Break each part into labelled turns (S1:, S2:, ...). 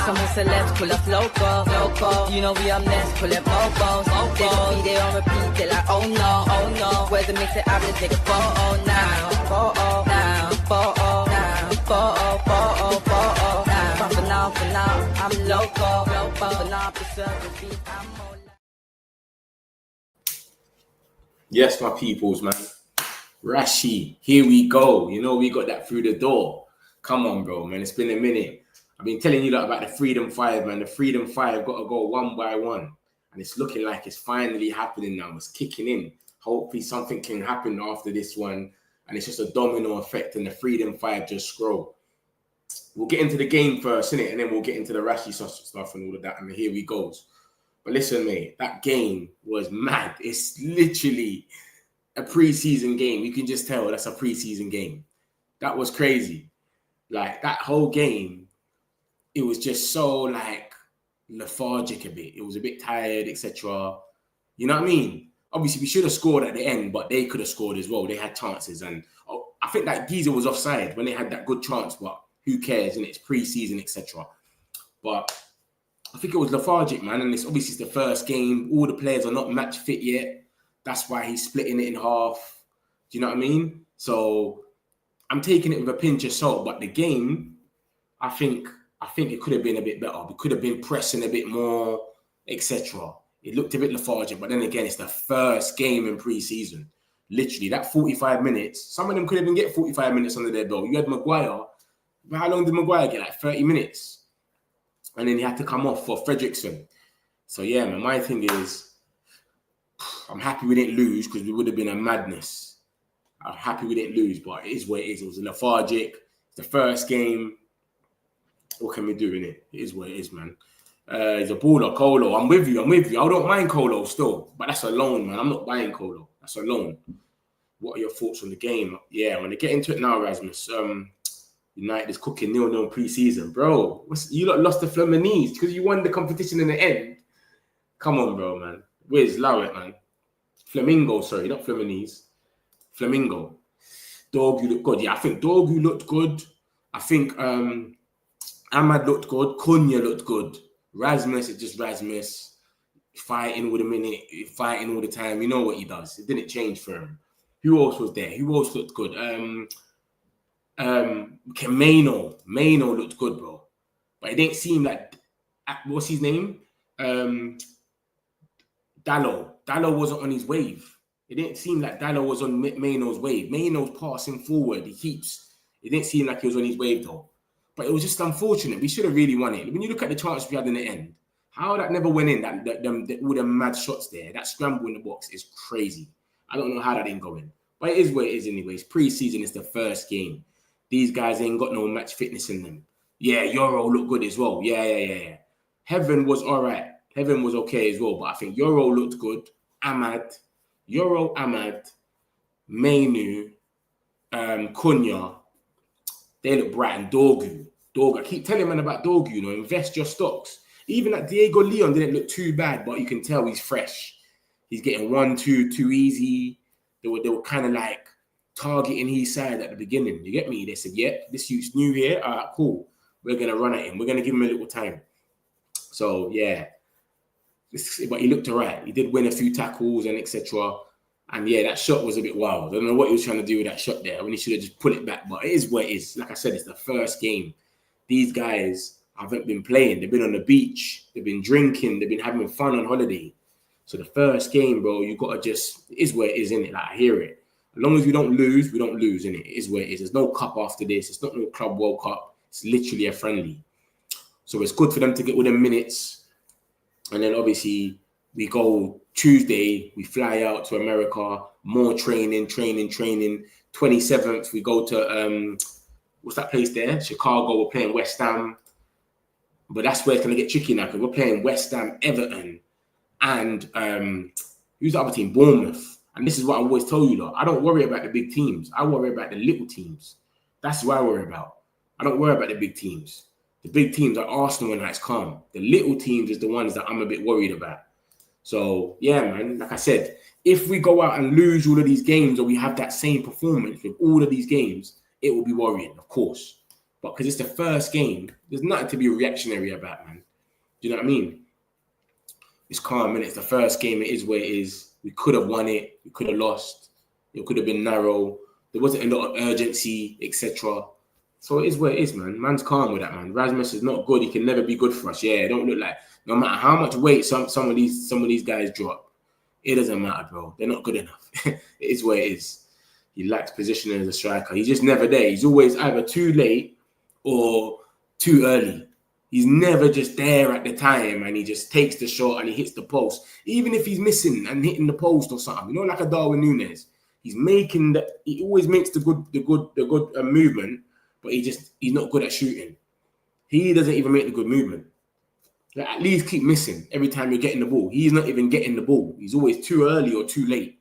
S1: Some celebs pull up loco. You know we up next, pull up mobos. They don't be there on repeat, they're like, oh no. Where's the mix it up, let's take a photo now. But for now, I'm loco. For now, preserve the beat, I'm more.
S2: Yes, my peoples, man. Rashi, here we go. You know, we got that through the door. Come on, bro, man. It's been a minute. I've been telling you about the Freedom 5, man. The Freedom 5 got to go one by one. And it's looking like it's finally happening now. It's kicking in. Hopefully something can happen after this one. And it's just a domino effect and the Freedom 5 just scroll. We'll get into the game first, innit? And then we'll get into the Rashi stuff and all of that. And here we goes. But listen, mate, that game was mad. It's literally a preseason game. You can just tell that's a preseason game. That was crazy. Like, that whole game, it was just so, like, lethargic a bit. It was a bit tired, etc. You know what I mean? Obviously, we should have scored at the end, but they could have scored as well. They had chances. And I think that Geezer was offside when they had that good chance, but who cares? And it's preseason, etc. But I think it was lethargic, man. And it's obviously the first game. All the players are not match fit yet. That's why he's splitting it in half. Do you know what I mean? So I'm taking it with a pinch of salt. But the game, I think it could have been a bit better. We could have been pressing a bit more, etc. It looked a bit lethargic. But then again, it's the first game in pre-season. Literally, that 45 minutes. Some of them couldn't even get 45 minutes under their belt. You had Maguire. How long did Maguire get? Like 30 minutes. And then he had to come off for Fredrickson. So, yeah, man, my thing is, I'm happy we didn't lose because we would have been a madness. I'm happy we didn't lose, but it is what it is. It was a lethargic. It's the first game. What can we do in it? It is what it is, man. He's a baller, Colo. I'm with you. I don't mind Colo still, but that's a loan, man. I'm not buying Colo. That's a loan. What are your thoughts on the game? Yeah, I'm going to get into it now, Rasmus. United is cooking 0-0 pre-season. Bro, you lot lost the Flamini's because you won the competition in the end. Come on, bro, man. Where's Lowett, man? Flamingo, sorry, not Flamini's. Flamingo. Dog, you look good. Yeah, I think Dog, you looked good. I think Ahmad looked good. Cunha looked good. Rasmus is just Rasmus. Fighting with a minute, fighting all the time. You know what he does. It didn't change for him. Who else was there? Who else looked good? Mano looked good, bro. But it didn't seem like, what's his name? Dallo wasn't on his wave. It didn't seem like Dallo was on Mano's wave. Mano's passing forward. It didn't seem like he was on his wave, though. But it was just unfortunate. We should have really won it. When you look at the chances we had in the end, how that never went in, all the mad shots there, that scramble in the box is crazy. I don't know how that didn't go in. But it is what it is anyways. Pre-season is the first game. These guys ain't got no match fitness in them. Yeah, Euro looked good as well. Yeah. Heaven was all right. Heaven was okay as well. But I think Euro looked good. Ahmad, Mainu, Cunha, they look bright. And Dorgu. I keep telling man about Dorgu, you know, invest your stocks. Even that Diego Leon didn't look too bad, but you can tell he's fresh. He's getting 1-2 too easy. They were kind of like targeting his side at the beginning. You get me? They said, yeah, this youth's new here. All right, cool. We're going to run at him. We're going to give him a little time. So, yeah. But he looked all right. He did win a few tackles and etc. And, yeah, that shot was a bit wild. I don't know what he was trying to do with that shot there when he should have just put it back. But it is what it is. Like I said, it's the first game. These guys haven't been playing. They've been on the beach. They've been drinking. They've been having fun on holiday. So the first game, bro, you got to just, it is what it is, innit? Like, I hear it. As long as we don't lose, innit? It is what it is. There's no cup after this. It's not no Club World Cup. It's literally a friendly. So it's good for them to get all them minutes. And then obviously we go Tuesday, we fly out to America, more training. 27th, we go to, what's that place there? Chicago, we're playing West Ham. But that's where it's going to get tricky now because we're playing West Ham, Everton, and who's the other team? Bournemouth. And this is what I always tell you, though. I don't worry about the big teams. I worry about the little teams. That's what I worry about. I don't worry about the big teams. The big teams are Arsenal when it's calm. The little teams is the ones that I'm a bit worried about. So, yeah, man, like I said, if we go out and lose all of these games or we have that same performance with all of these games, it will be worrying, of course. But because it's the first game, there's nothing to be reactionary about, man. Do you know what I mean? It's calm, and it's the first game. It is where it is. We could have won it. We could have lost. It could have been narrow. There wasn't a lot of urgency, etc. So it is where it is, man. Man's calm with that, man. Rasmus is not good. He can never be good for us. Yeah, it don't look like, no matter how much weight some of these guys drop, it doesn't matter, bro. They're not good enough. It is where it is. He lacks positioning as a striker. He's just never there. He's always either too late or too early. He's never just there at the time, and he just takes the shot and he hits the post. Even if he's missing and hitting the post or something, like a Darwin Núñez, he always makes the good movement, but he's not good at shooting. He doesn't even make the good movement. Like, at least keep missing every time you're getting the ball. He's not even getting the ball. He's always too early or too late.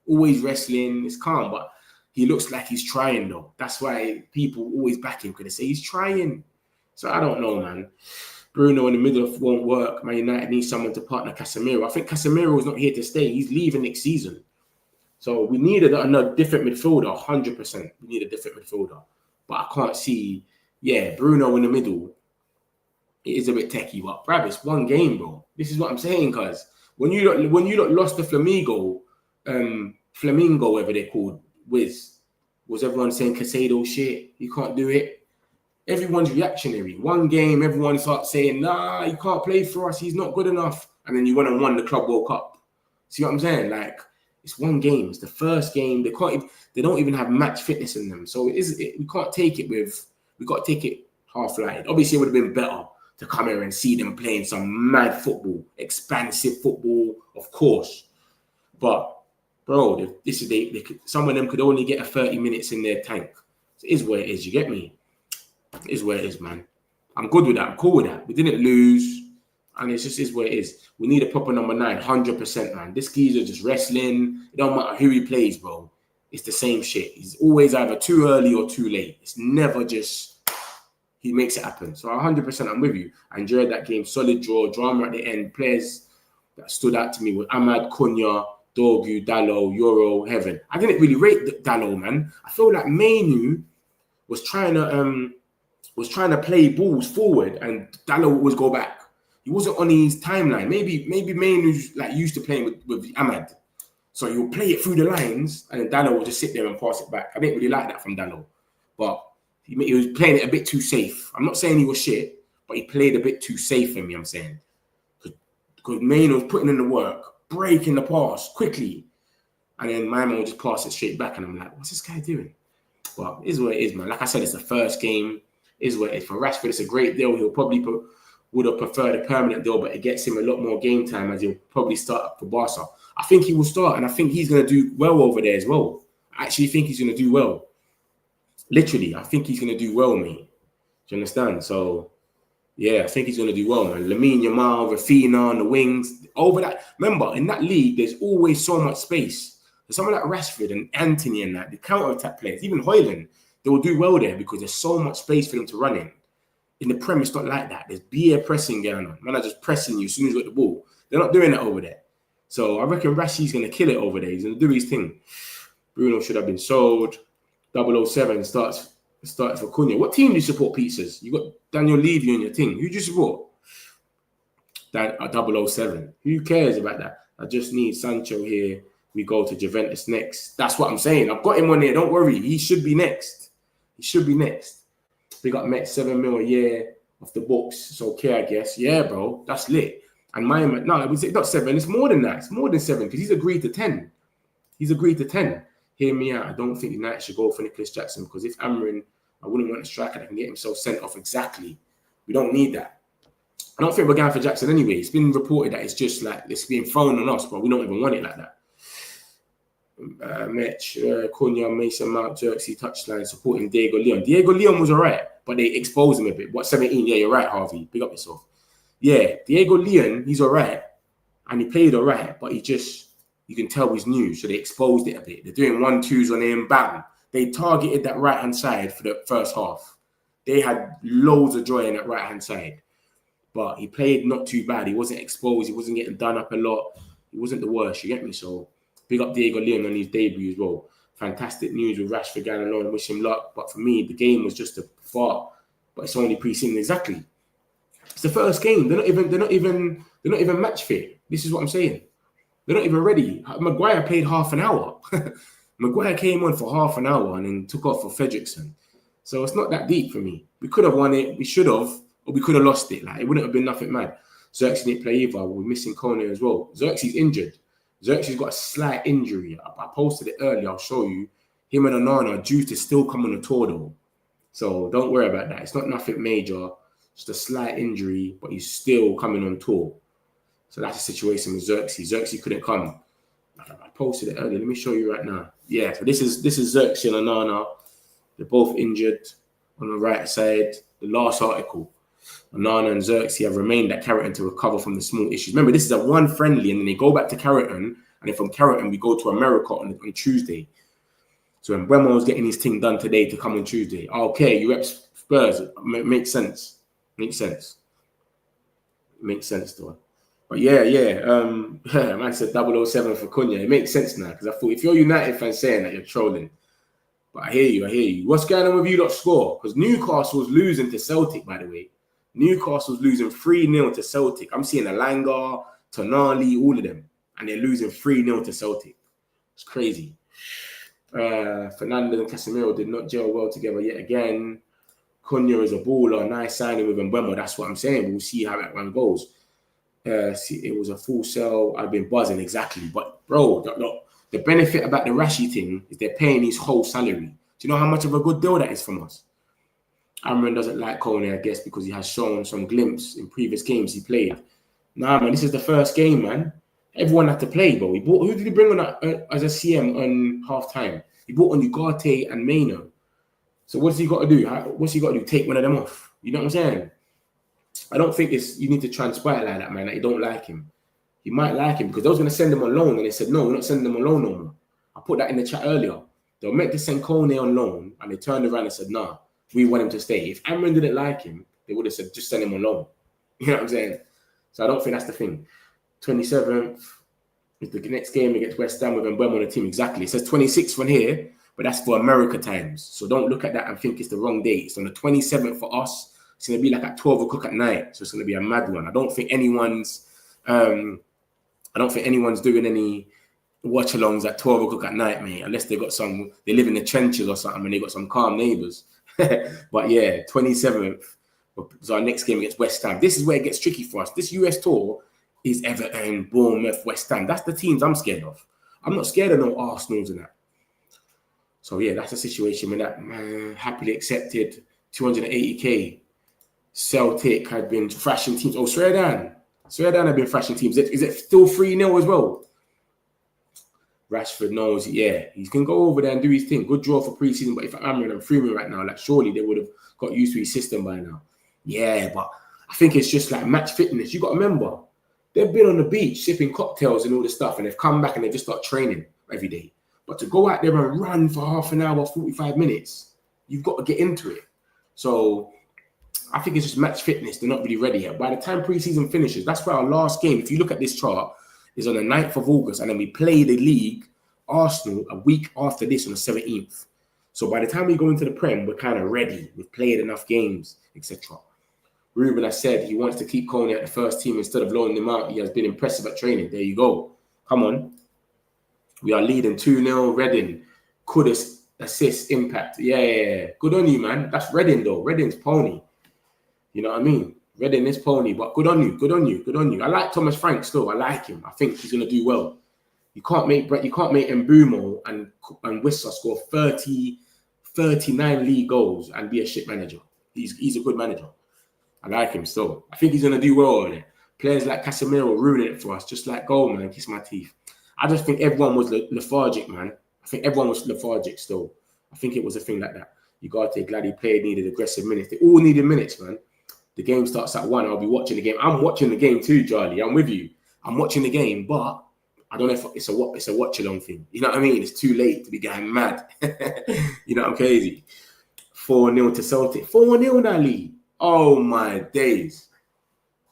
S2: Always wrestling. It's calm, but he looks like he's trying, though. That's why people always back him, because they say he's trying. So I don't know, man. Bruno in the middle won't work. Man United needs someone to partner Casemiro. I think Casemiro is not here to stay. He's leaving next season. So we needed another different midfielder, 100%. We need a different midfielder. But I can't see, Bruno in the middle. It is a bit techie, but bruv, it's one game, bro. This is what I'm saying, cuz when you lost the Flamingo, whatever they called, was everyone saying Casado shit? You can't do it. Everyone's reactionary. One game, everyone starts saying, nah, he can't play for us. He's not good enough. And then you went and won the Club World Cup. See what I'm saying? Like, it's one game. It's the first game. They don't even have match fitness in them. So we can't take it we got to take it half-lighted. Obviously, it would have been better to come here and see them playing some mad football, expansive football, of course. But, bro, some of them could only get a 30 minutes in their tank. So it is where it is. You get me? It is where it is, man. I'm good with that. I'm cool with that. We didn't lose, and it just is where it is. We need a proper number 9, 100%, man. This geezer just wrestling. It don't matter who he plays, bro. It's the same shit. He's always either too early or too late. It's never just he makes it happen. So 100%, I'm with you. I enjoyed that game. Solid draw, drama at the end. Players that stood out to me were Ahmad, Cunha, Dorgu, Dalot, Euro, Heaven. I didn't really rate Dalot, man. I feel like Mainu was trying to play balls forward, and Dalot would always go back. He wasn't on his timeline. Maybe Mainu's like used to playing with Ahmad. So he'll play it through the lines, and then Dalot will just sit there and pass it back. I didn't really like that from Dalot. But he was playing it a bit too safe. I'm not saying he was shit, but he played a bit too safe for me, I'm saying. Because Mainu was putting in the work, breaking the pass quickly, and then my man will just pass it straight back, and I'm like, what's this guy doing? But it is what it is, man. Like I said, it's the first game. It is what it is. For Rashford, it's a great deal. He'll probably would have preferred a permanent deal, but it gets him a lot more game time, as he'll probably start for Barca. I think he will start, and I think he's going to do well over there as well. I actually think he's going to do well. Literally, I think he's going to do well, mate. Do you understand? So, yeah, I think he's going to do well, man. Lamine Yamal, Rafinha on the wings. Over that, remember, in that league, there's always so much space. There's someone like Rashford and Anthony and that, the counter-attack players, even Højlund, they will do well there because there's so much space for them to run in. In the Prem, it's not like that. There's bare pressing going on. Man are just pressing you as soon as you got the ball. They're not doing that over there. So I reckon Rashi's going to kill it over there. He's going to do his thing. Bruno should have been sold. 007 starts for Cunha. What team do you support, Pizzas? You got Daniel Levy on your team. Who do you support? 007. Who cares about that? I just need Sancho here. We go to Juventus next. That's what I'm saying. I've got him on there. Don't worry. He should be next. They got Met 7 mil a year off the books. It's okay, I guess. Yeah, bro. That's lit. And my man, no, it's not 7. It's more than that. It's more than 7 because he's agreed to 10. Hear me out. I don't think United should go for Nicholas Jackson because if Amrin, I wouldn't want a striker that can get himself sent off exactly. We don't need that. I don't think we're going for Jackson anyway. It's been reported that it's just like it's being thrown on us, but we don't even want it like that. Cunha, Mason Mount, Xerxes, touchline, supporting Diego Leon. Diego Leon was all right, but they exposed him a bit. What, 17? Yeah, you're right, Harvey. Big up yourself. Yeah, Diego Leon, he's all right. And he played all right, but you can tell he's new, so they exposed it a bit. They're doing 1-2s on him, bam. They targeted that right-hand side for the first half. They had loads of joy in that right-hand side. But he played not too bad. He wasn't exposed. He wasn't getting done up a lot. He wasn't the worst, you get me? So big up Diego Leon on his debut as well. Fantastic news with Rashford going along. Wish him luck. But for me, the game was just a far but it's only pre-season. Exactly. It's the first game. They're not even match fit. This is what I'm saying. They're not even ready. Maguire played half an hour. Maguire came on for half an hour and then took off for Fredrickson. So it's not that deep for me. We could have won it. We should have, or we could have lost it. Like, it wouldn't have been nothing mad. Xerxes didn't play either. We're missing Kone as well. Xerxes injured. Xerxes got a slight injury. I posted it earlier. I'll show you. Him and Onana are due to still come on the tour though. So don't worry about that. It's not nothing major. Just a slight injury, but he's still coming on tour. So that's the situation with Xerxes. Xerxes couldn't come. I posted it earlier. Let me show you right now. Yeah, so this is Xerxes and Onana. They're both injured on the right side. The last article. Onana and Xerxes have remained at Carrington to recover from the small issues. Remember, this is a one friendly, and then they go back to Carrington, and then from Carrington we go to America on Tuesday. So when Bremo's getting his thing done today to come on Tuesday. Okay, you rep Spurs. Makes sense. Makes sense. Makes sense, though. But man said 007 for Cunha. It makes sense now, because I thought if you're United fan saying that, you're trolling. But I hear you. What's going on with you lot score? Because Newcastle's losing to Celtic, by the way. Newcastle's losing 3-0 to Celtic. I'm seeing Alanga, Tonali, all of them. And they're losing 3-0 to Celtic. It's crazy. Fernando and Casemiro did not gel well together yet again. Cunha is a baller. Nice signing with Mbeumo. That's what I'm saying. We'll see how that one goes. It was a full sell. I've been buzzing, exactly. But, bro, the benefit about the Rashi thing is they're paying his whole salary. Do you know how much of a good deal that is from us? Amran doesn't like Kone, I guess, because he has shown some glimpse in previous games he played. Nah, man, this is the first game, man. Everyone had to play, bro. Who did he bring on as a CM on half-time? He brought on Ugarte and Maino. So what's he got to do? What's he got to do? Take one of them off. You know what I'm saying? I don't think you need to transpire like that, man, that you don't like him. You might like him because they was going to send him on loan, and they said, no, we're not sending him on loan no more. I put that in the chat earlier. They were meant to send Kone on loan, and they turned around and said, nah, we want him to stay. If Amran didn't like him, they would have said, just send him on loan. You know what I'm saying? So I don't think that's the thing. 27th is the next game against West Ham with Mbeumo on the team. Exactly. It says 26th on here, but that's for America times. So don't look at that and think it's the wrong date. It's on the 27th for us. It's going to be like at 12 o'clock at night. So it's going to be a mad one. I don't think anyone's doing any watch-alongs at 12 o'clock at night, mate, unless they live in the trenches or something and they got some calm neighbours. But yeah, 27th is our next game against West Ham. This is where it gets tricky for us. This US tour is Everton, Bournemouth, West Ham. That's the teams I'm scared of. I'm not scared of no Arsenals and that. So yeah, that's the situation with that, man. Happily accepted 280k. Celtic had been thrashing teams. Oh, Sweden have been thrashing teams. Is it still 3-0 as well? Rashford knows, yeah, he can go over there and do his thing. Good draw for pre-season, but if I'm in Freeman right now, like surely they would have got used to his system by now. Yeah, but I think it's just like match fitness. You got to remember, they've been on the beach sipping cocktails and all this stuff, and they've come back and they just start training every day. But to go out there and run for half an hour, 45 minutes, you've got to get into it. So I think it's just match fitness. They're not really ready yet. By the time pre-season finishes, that's why our last game, if you look at this chart, is on the 9th of August, and then we play the league, Arsenal, a week after this on the 17th. So by the time we go into the Prem, we're kind of ready. We've played enough games, etc. Ruben has said he wants to keep Kone at the first team instead of loaning him out. He has been impressive at training. There you go. Come on. We are leading 2-0. Reading could assist impact. Yeah. Good on you, man. That's Reading, though. Reading's pony. You know what I mean? Reading is pony, but good on you. I like Thomas Frank still. I like him. I think he's gonna do well. You can't make Mbeumo and Wissa score 39 league goals and be a shit manager. He's a good manager. I like him still. I think he's gonna do well on it. Players like Casemiro ruining it for us, just like goal, man. Kiss my teeth. I just think everyone was lethargic, man. I think everyone was lethargic still. I think it was a thing like that. Ugarte, glad he played, needed aggressive minutes. They all needed minutes, man. The game starts at 1. I'll be watching the game. I'm watching the game too, Charlie. I'm with you. I'm watching the game, but I don't know if it's a watch-along thing. You know what I mean? It's too late to be going mad. You know, I'm crazy. 4-0 to Celtic. 4-0 now, Lee. Oh, my days.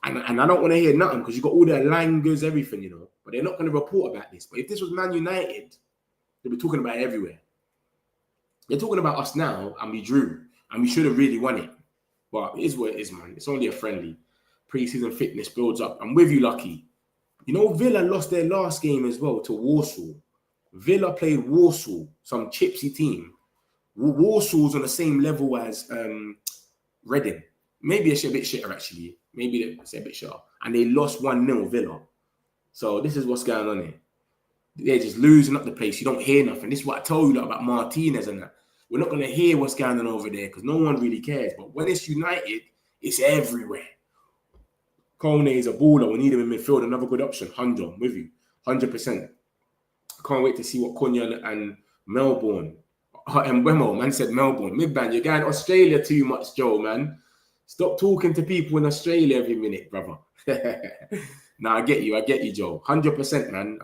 S2: And I don't want to hear nothing because you got all the Langers, everything, you know. But they're not going to report about this. But if this was Man United, they'll be talking about it everywhere. They're talking about us now, and we drew. And we should have really won it. But it is what it is, man. It's only a friendly. Pre-season fitness builds up. I'm with you, Lucky. You know, Villa lost their last game as well to Warsaw. Villa played Warsaw, some chipsy team. Warsaw's on the same level as Reading. Maybe it's a bit shitter, actually. Maybe it's a bit shitter. And they lost 1-0 Villa. So this is what's going on here. They're just losing up the place. You don't hear nothing. This is what I told you about Martinez and that. We're not going to hear what's going on over there because no one really cares. But when it's United, it's everywhere. Kone is a baller. We need him in midfield. Another good option. 100. I'm with you. 100%. Can't wait to see what Cunha and Melbourne. And Wemo, man said Melbourne. Midband, you're going to Australia too much, Joe, man. Stop talking to people in Australia every minute, brother. Nah, I get you, Joe. 100%, man.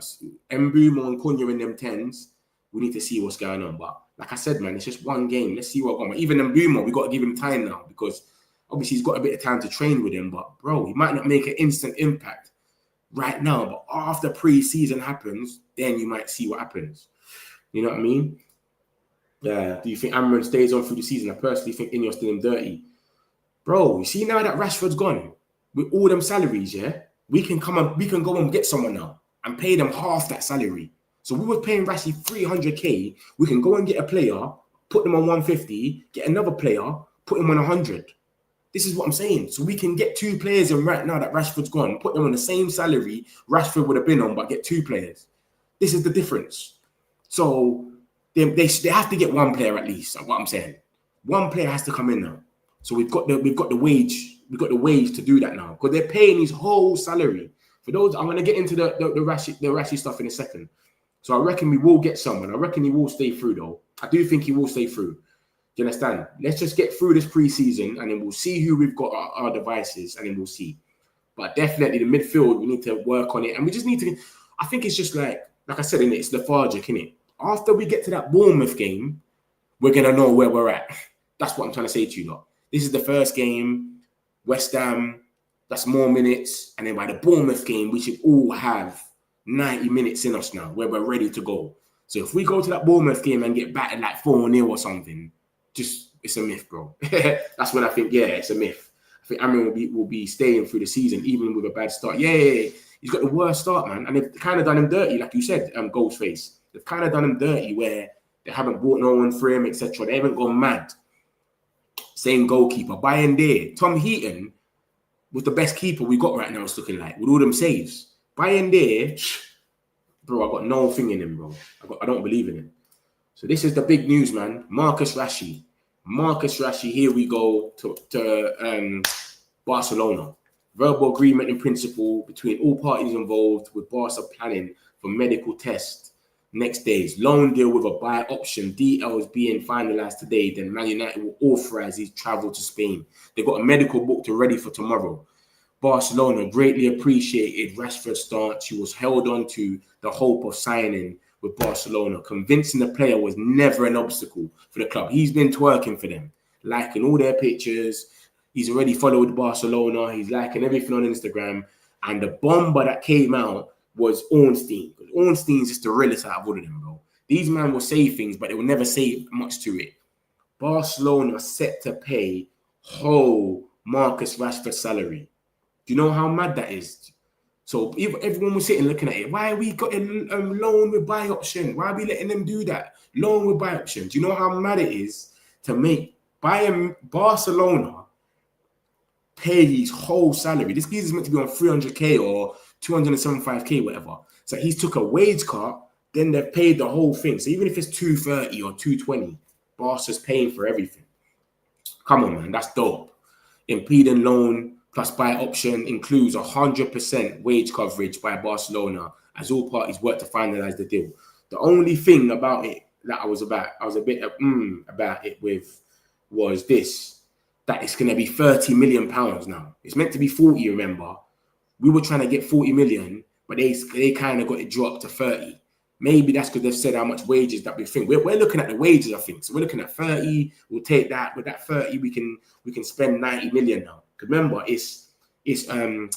S2: Mbumo and Cunha in them 10s. We need to see what's going on. But like I said, man, it's just one game. Let's see what's going on. Even Mbumo, we got to give him time now because obviously he's got a bit of time to train with him. But, bro, he might not make an instant impact right now. But after pre-season happens, then you might see what happens. You know what I mean? Yeah. Do you think Amran stays on through the season? I personally think Ineos still in dirty. Bro, you see now that Rashford's gone, with all them salaries, yeah, we can go and get someone now and pay them half that salary. So we were paying Rashford 300k. We can go and get a player, put them on 150, get another player, put him on 100. This is what I'm saying. So we can get 2 players in right now that Rashford's gone, put them on the same salary Rashford would have been on, but get 2 players. This is the difference. So they have to get 1 player at least. That's what I'm saying. 1 player has to come in now. So we've got the wage to do that now because they're paying his whole salary. For those, I'm gonna get into the Rashi stuff in a second. So I reckon we will get someone. I reckon he will stay through though. I do think he will stay through. Do you understand? Let's just get through this pre-season and then we'll see who we've got our devices and then we'll see. But definitely the midfield, we need to work on it and we just need to. I think it's just like I said, it's lethargic, innit? After we get to that Bournemouth game, we're gonna know where we're at. That's what I'm trying to say to you lot. This is the first game, West Ham, that's more minutes. And then by the Bournemouth game, we should all have 90 minutes in us now where we're ready to go. So if we go to that Bournemouth game and get battered like 4-0 or something, it's a myth, bro. That's when I think, yeah, it's a myth. I think Amrin will be staying through the season, even with a bad start. Yeah. He's got the worst start, man. And they've kind of done him dirty, like you said, Ghostface. They've kind of done him dirty where they haven't bought no one for him, etc. They haven't gone mad. Same goalkeeper. Bayern there. Tom Heaton was the best keeper we got right now, it's looking like, with all them saves. Bayern there, bro, I got no thing in him, bro. I don't believe in him. So this is the big news, man. Marcus Rashford, here we go to Barcelona. Verbal agreement in principle between all parties involved with Barca planning for medical tests. Next days, loan deal with a buy option. DL is being finalized today. Then Man United will authorize his travel to Spain. They've got a medical booked ready for tomorrow. Barcelona greatly appreciated Rashford's stance. He was held on to the hope of signing with Barcelona. Convincing the player was never an obstacle for the club. He's been twerking for them, liking all their pictures. He's already followed Barcelona. He's liking everything on Instagram. And the bomber that came out was Ornstein. Because Ornstein's just the realest out of all of them, bro. These men will say things, but they will never say much to it. Barcelona set to pay whole Marcus Rashford's salary. Do you know how mad that is? So if everyone was sitting looking at it, why are we got a loan with buy option? Why are we letting them do that? Loan with buy option. Do you know how mad it is to make Barcelona pay his whole salary? This geezer's meant to be on 300k or 275k, whatever. So he's took a wage cut, then they've paid the whole thing. So even if it's 230 or 220, Barca's paying for everything. Come on, man, that's dope. Impeding loan plus buy option includes 100% wage coverage by Barcelona as all parties work to finalize the deal. The only thing about it that I was a bit about it with was this, that it's going to be 30 million pounds now. It's meant to be 40, remember? We were trying to get 40 million, but they kind of got it dropped to 30. Maybe that's because they've said how much wages that we think. We're looking at the wages, I think. So we're looking at 30. We'll take that. With that 30, we can spend 90 million now. Because remember, he's full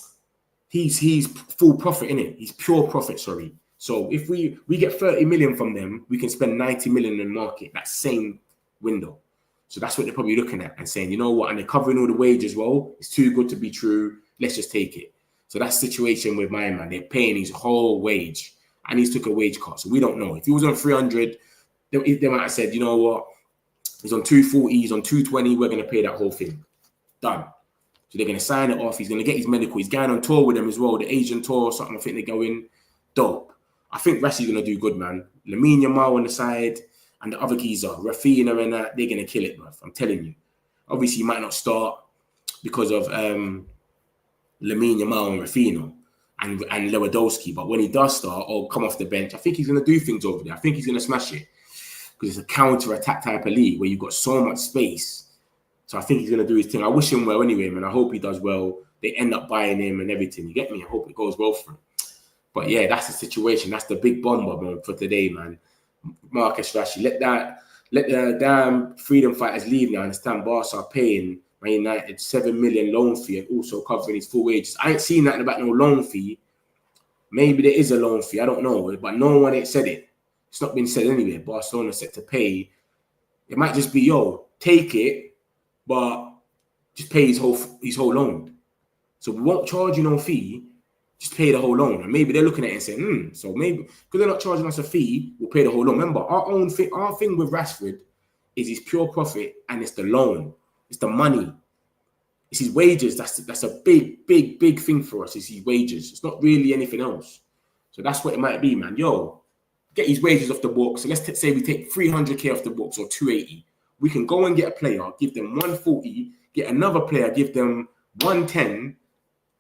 S2: profit, innit? He's pure profit, sorry. So if we get 30 million from them, we can spend 90 million in the market, that same window. So that's what they're probably looking at and saying, you know what? And they're covering all the wage as well. It's too good to be true. Let's just take it. So that's the situation with my man. They're paying his whole wage and he's took a wage cut. So we don't know. If he was on 300, they might have said, you know what? He's on 240, he's on 220. We're going to pay that whole thing. Done. So they're going to sign it off. He's going to get his medical. He's going on tour with them as well. The Asian tour or something. I think they're going dope. I think Rashie's going to do good, man. Lamine Yamal on the side and the other geezer, Rafinha and that, they're going to kill it, bruv. I'm telling you. Obviously, he might not start because of Lamine Yamal and Rafinha and Lewandowski. But when he does start or come off the bench, I think he's going to do things over there. I think he's going to smash it because it's a counter-attack type of league where you've got so much space. So I think he's going to do his thing. I wish him well anyway, man. I hope he does well. They end up buying him and everything. You get me? I hope it goes well for him. But yeah, that's the situation. That's the big bomber, man, for today, man. Marcus Rashford, let the damn freedom fighters leave now. I understand Barca are paying Man United 7 million loan fee and also covering his full wages. I ain't seen nothing about no loan fee. Maybe there is a loan fee. I don't know, but no one ain't said it. It's not been said anyway. Barcelona set to pay. It might just be, yo, take it, but just pay his whole loan. So we won't charge you no fee. Just pay the whole loan. And maybe they're looking at it and saying, so maybe because they're not charging us a fee, we'll pay the whole loan. Remember, our thing with Rashford is his pure profit and it's the loan. It's the money. It's his wages. That's a big thing for us. It's his wages. It's not really anything else. So that's what it might be, man. Yo, get his wages off the books. So let's say we take 300k off the books or 280. We can go and get a player, give them 140, get another player, give them 110,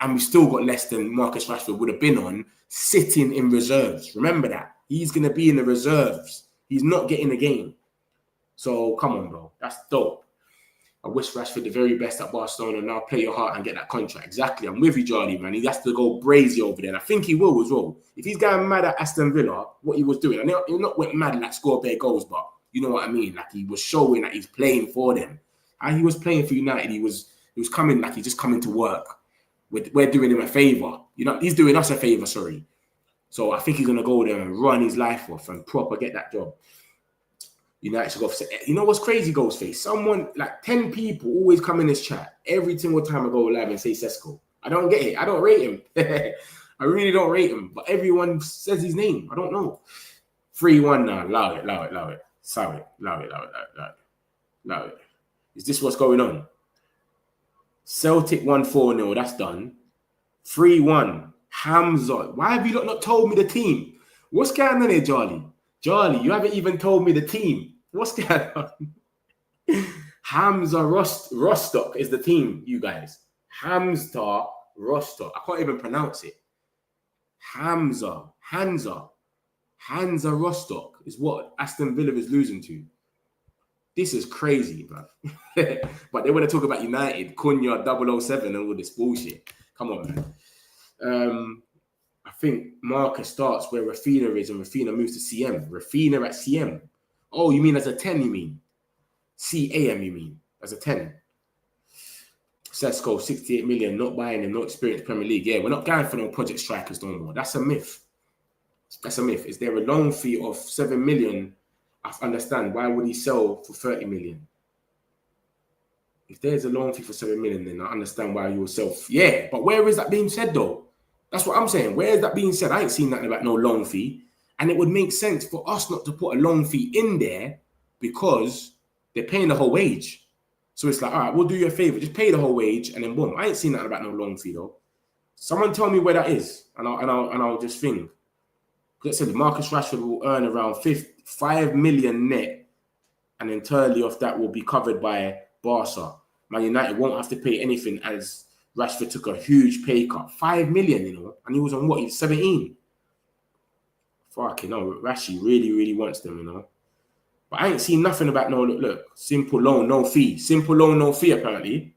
S2: and we still got less than Marcus Rashford would have been on sitting in reserves. Remember that. He's going to be in the reserves. He's not getting the game. So come on, bro. That's dope. I wish Rashford the very best at Barcelona. Now play your heart and get that contract. Exactly. I'm with you, Charlie, man. He has to go brazy over there. And I think he will as well. If he's going mad at Aston Villa, what he was doing, and he not went mad like score bare goals, but you know what I mean? Like he was showing that he's playing for them. And he was playing for United. He was coming like he's just coming to work. We're doing him a favour. You know, he's doing us a favour, sorry. So I think he's going to go there and run his life off and proper get that job. United should go for, you know what's crazy, Ghostface? Someone, like 10 people always come in this chat every single time I go live and say Sesko. I don't get it. I don't rate him. I really don't rate him. But everyone says his name. I don't know. 3-1 now. Allow it. Sorry. Allow it. Is this what's going on? Celtic won 4-0. That's done. 3-1. Hamza. Why have you not told me the team? What's going on here, Charlie? Charlie, you haven't even told me the team. What's going on? Hamza Rostock is the team, you guys. Hamza Rostock. I can't even pronounce it. Hansa Rostock is what Aston Villa is losing to. This is crazy, bro. But they want to talk about United, Cunha 007 and all this bullshit. Come on, man. I think Marcus starts where Rafinha is and Rafinha moves to CM. Rafinha at CM. Oh, you mean as a 10, you mean? CAM, you mean? As a 10. Sesko, 68 million, not buying him, no experience Premier League. Yeah, we're not going for no project strikers no more. That's a myth. Is there a loan fee of 7 million? I understand. Why would he sell for 30 million? If there's a loan fee for 7 million, then I understand why you will sell. Yeah, but where is that being said, though? That's what I'm saying. Where is that being said? I ain't seen nothing about no loan fee. And it would make sense for us not to put a loan fee in there because they're paying the whole wage. So it's like, all right, we'll do you a favor. Just pay the whole wage and then boom. I ain't seen nothing about no loan fee, though. Someone tell me where that is and I'll just think. Because I said Marcus Rashford will earn around 5 million net and entirely of that will be covered by Barca. Man United won't have to pay anything as Rashford took a huge pay cut. 5 million, you know, and he was on what? He was 17. Fuck, you know, Rashi really wants them, you know. But I ain't seen nothing about look, simple loan, no fee. Simple loan, no fee, apparently.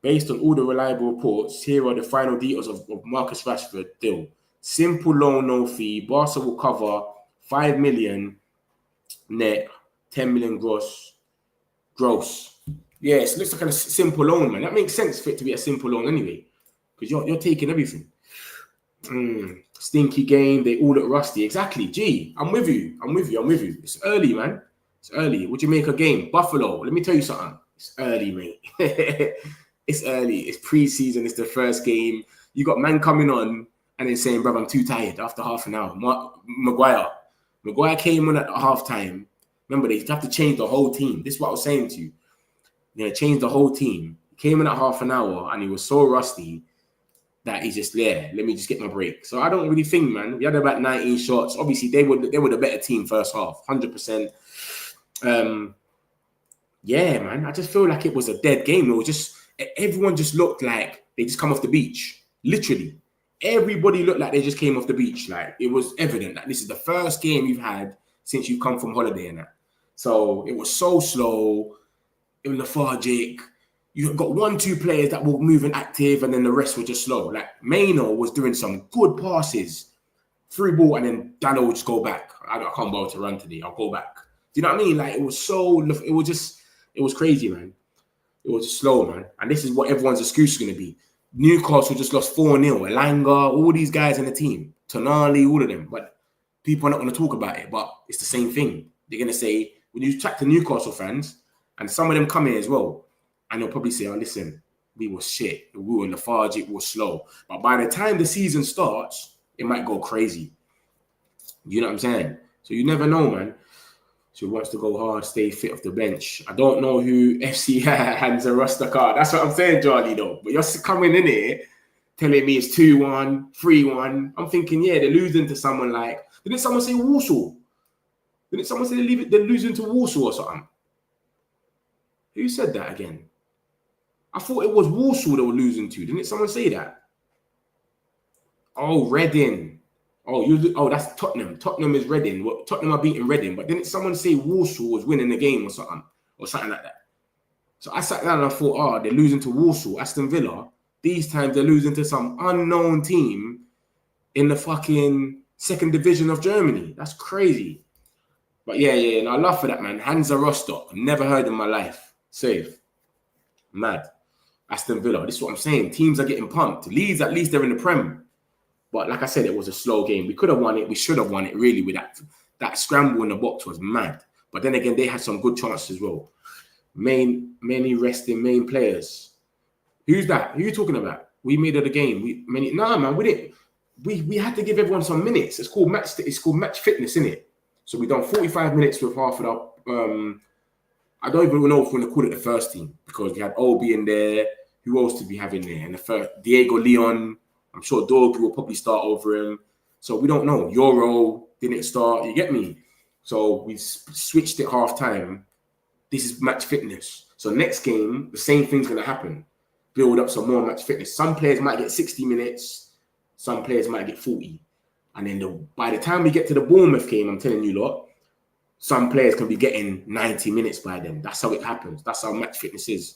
S2: Based on all the reliable reports, here are the final details of Marcus Rashford deal. Simple loan, no fee. Barca will cover 5 million net, 10 million gross. Yes, it looks like a simple loan, man. That makes sense for it to be a simple loan anyway. Because you're taking everything. Stinky game. They all look rusty. Exactly. Gee, I'm with you. It's early, man. It's early. What do you make a game? Buffalo. Let me tell you something. It's early, mate. It's early. It's pre-season. It's the first game. You got man coming on and then saying, "Bro, I'm too tired." After half an hour, Maguire came on at half time. Remember, they have to change the whole team. This is what I was saying to you. Change the whole team. He came in at half an hour and he was so rusty that he's just there. Let me just get my break. So I don't really think, man. We had about 19 shots. Obviously, they were the better team first half, 100%. Yeah, man. I just feel like it was a dead game. It was just everyone just looked like they just come off the beach. Literally, everybody looked like they just came off the beach. Like it was evident that this is the first game you've had since you've come from holiday and that. So it was so slow. It was lethargic. You got 1-2 players that were moving active, and then the rest were just slow. Like Maino was doing some good passes, through ball, and then Dano would just go back. I can't bother to run today. I'll go back. Do you know what I mean? Like it was crazy, man. It was just slow, man. And this is what everyone's excuse is going to be. Newcastle just lost 4-0. Elanga, all these guys in the team, Tonali, all of them. But people are not going to talk about it. But it's the same thing. They're going to say, when you chat to Newcastle fans, and some of them come in as well, and they'll probably say, "Oh, listen, we were shit. We were lethargic. We were slow." But by the time the season starts, it might go crazy. You know what I'm saying? So you never know, man. So he wants to go hard, stay fit off the bench. I don't know who FC hands a roster card. That's what I'm saying, Charlie, though. But you're coming in here telling me it's 2-1, 3-1. I'm thinking, yeah, they're losing to someone like... Didn't someone say Warsaw? Didn't someone say they're losing to Warsaw or something? Who said that again? I thought it was Warsaw they were losing to. Didn't someone say that? Oh, Reading. Oh, that's Tottenham. Tottenham is Reading. Well, Tottenham are beating Reading. But didn't someone say Warsaw was winning the game or something like that? So I sat down and I thought, they're losing to Warsaw, Aston Villa. These times they're losing to some unknown team in the fucking second division of Germany. That's crazy. But yeah, and I love for that, man. Hansa Rostock. Never heard in my life. Safe. Mad. Aston Villa. This is what I'm saying. Teams are getting pumped. Leeds, at least they're in the Prem. But like I said, it was a slow game. We could have won it. We should have won it, really, with that scramble in the box was mad. But then again, they had some good chances as well. Many resting main players. Who's that? Who are you talking about? We made it a game. Nah, man, we didn't. We had to give everyone some minutes. It's called match fitness, isn't it? So we done 45 minutes with half of the. I don't even know if we're gonna call it the first team because we had Obi in there. Who else did we have in there? And the first Diego Leon. I'm sure Dorgu will probably start over him. So we don't know. Euro didn't start. You get me? So we switched it half time. This is match fitness. So next game, the same thing's going to happen. Build up some more match fitness. Some players might get 60 minutes. Some players might get 40. And then by the time we get to the Bournemouth game, I'm telling you lot, some players can be getting 90 minutes by then. That's how it happens. That's how match fitness is.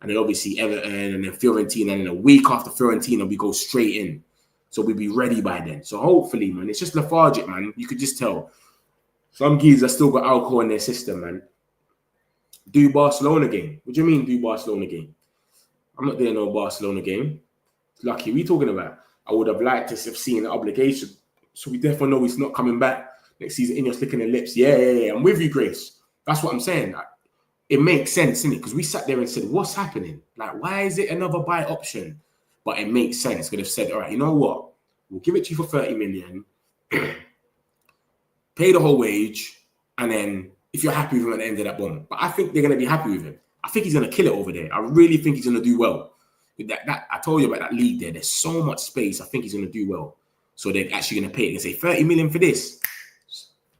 S2: And then obviously Everton and then Fiorentina. And then a week after Fiorentina, we go straight in. So we'll be ready by then. So hopefully, man, it's just lethargic, man. You could just tell. Some geezers still got alcohol in their system, man. Do Barcelona game. What do you mean do Barcelona game? I'm not doing no Barcelona game. Lucky, what are you talking about? I would have liked to have seen the obligation. So we definitely know he's not coming back next season. Ineos licking the lips. Yeah. I'm with you, Grace. That's what I'm saying. It makes sense, innit? Because we sat there and said, what's happening? Like, why is it another buy option? But it makes sense. Could have said, all right, you know what? We'll give it to you for 30 million. Pay the whole wage. And then if you're happy with him at the end of that bomb. But I think they're going to be happy with him. I think he's going to kill it over there. I really think he's going to do well. That I told you about that league there. There's so much space. I think he's going to do well. So they're actually going to pay it. They say 30 million for this.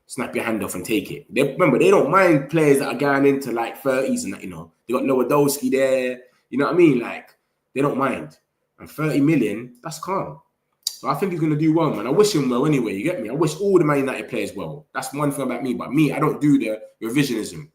S2: Snap your hand off and take it. Remember, they don't mind players that are going into like 30s and that, you know. They got Lewandowski there. You know what I mean? Like, they don't mind. And 30 million, that's calm. So I think he's going to do well, man. I wish him well anyway, you get me? I wish all the Man United players well. That's one thing about me. But me, I don't do the revisionism.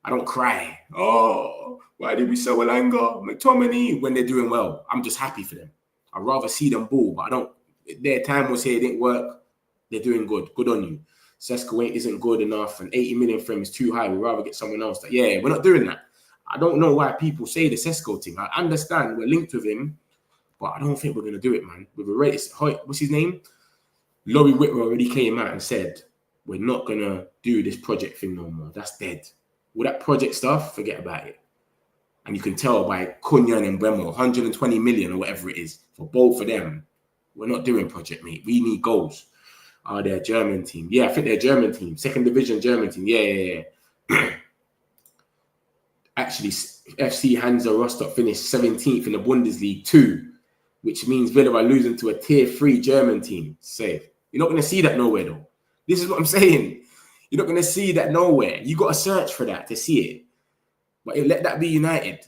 S2: I don't cry. Oh, why did we sell Elanga, McTominay when they're doing well? I'm just happy for them. I'd rather see them ball, but I don't. Their time was here, it didn't work. They're doing good. Good on you. Sesko isn't good enough, and 80 million for him is too high. We'd rather get someone else. Yeah, we're not doing that. I don't know why people say the Sesko thing. I understand we're linked with him, but I don't think we're going to do it, man. With a rate, what's his name? Laurie Whitmer already came out and said we're not going to do this project thing no more. That's dead. All that project stuff, forget about it. And you can tell by Cunha and Mbemo, 120 million or whatever it is for both of them. We're not doing project, mate. We need goals. They're a German team. Yeah, I think they're a German team. Second division German team. Yeah. Actually, FC Hansa Rostock finished 17th in the Bundesliga 2, which means Villa are losing to a tier 3 German team. Safe. You're not going to see that nowhere, though. This is what I'm saying. You're not going to see that nowhere. You got to search for that to see it. But let that be United.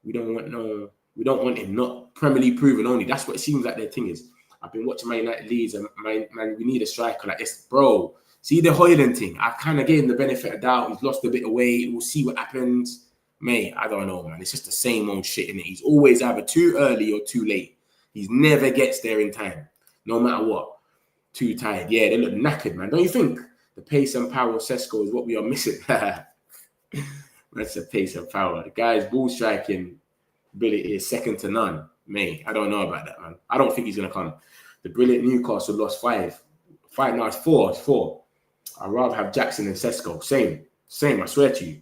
S2: We don't want him not Premier League proven only. That's what it seems like their thing is. I've been watching my United Leeds and man, we need a striker like this, bro. See the Højlund thing. I kind of gave him the benefit of doubt. He's lost a bit of weight. We'll see what happens. Mate, I don't know, man. It's just the same old shit, innit? He's always either too early or too late. He never gets there in time, no matter what. Too tired. Yeah, they look knackered, man. Don't you think? The pace and power of Sesko is what we are missing. That's the pace and power. The guy's ball striking ability is second to none. Mate, I don't know about that, man. I don't think he's going to come. The brilliant Newcastle lost 5. Now it's 4. It's 4. I'd rather have Jackson than Sesko. Same, I swear to you.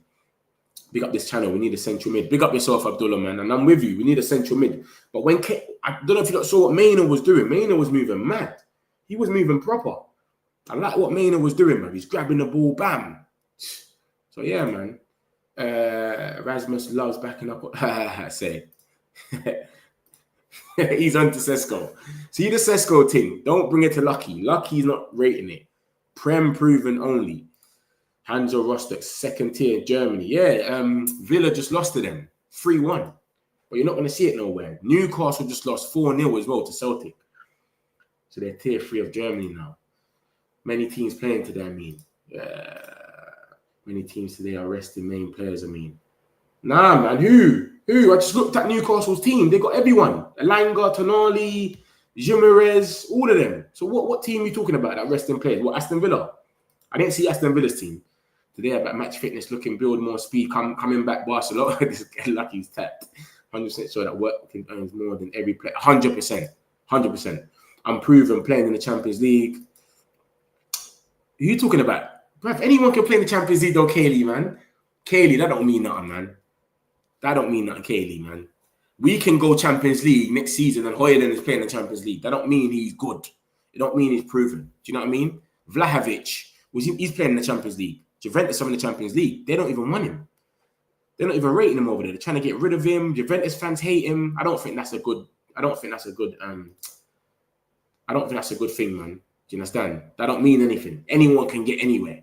S2: Big up this channel. We need a central mid. Big up yourself, Abdullah, man. And I'm with you. We need a central mid. But when I don't know if you saw what Maynard was doing. Maynard was moving mad. He was moving proper. I like what Maynard was doing, man. He's grabbing the ball, bam. So, yeah, man. Rasmus loves backing up. Say. He's on to Sesko. See the Sesko thing. Don't bring it to Lucky. Lucky's not rating it. Prem proven only. Hansa Rostock, second tier in Germany. Yeah, Villa just lost to them. 3-1. But you're not going to see it nowhere. Newcastle just lost 4-0 as well to Celtic. So they're tier 3 of Germany now. Many teams playing today, I mean. Many teams today are resting main players, I mean. Nah, man. Who? I just looked at Newcastle's team. They got everyone. Elanga, Tonali, Jimenez, all of them. So what team are you talking about that resting players? What, Aston Villa? I didn't see Aston Villa's team. Today about match fitness, looking, build more speed, coming back Barcelona. This is lucky he's tapped. 100% sure that work can earn more than every player. 100%. 100%. I'm proven playing in the Champions League. Who are you talking about? Bruv, anyone can play in the Champions League though, Kaylee, man. Kaylee, that don't mean nothing, man. That don't mean nothing, Kaylee, man. We can go Champions League next season and Højlund is playing the Champions League. That don't mean he's good. It don't mean he's proven. Do you know what I mean? Vlahovic, he's playing in the Champions League. Juventus are in the Champions League. They don't even want him. They're not even rating him over there. They're trying to get rid of him. Juventus fans hate him. I don't think that's a good thing, man. Do you understand? That don't mean anything. Anyone can get anywhere.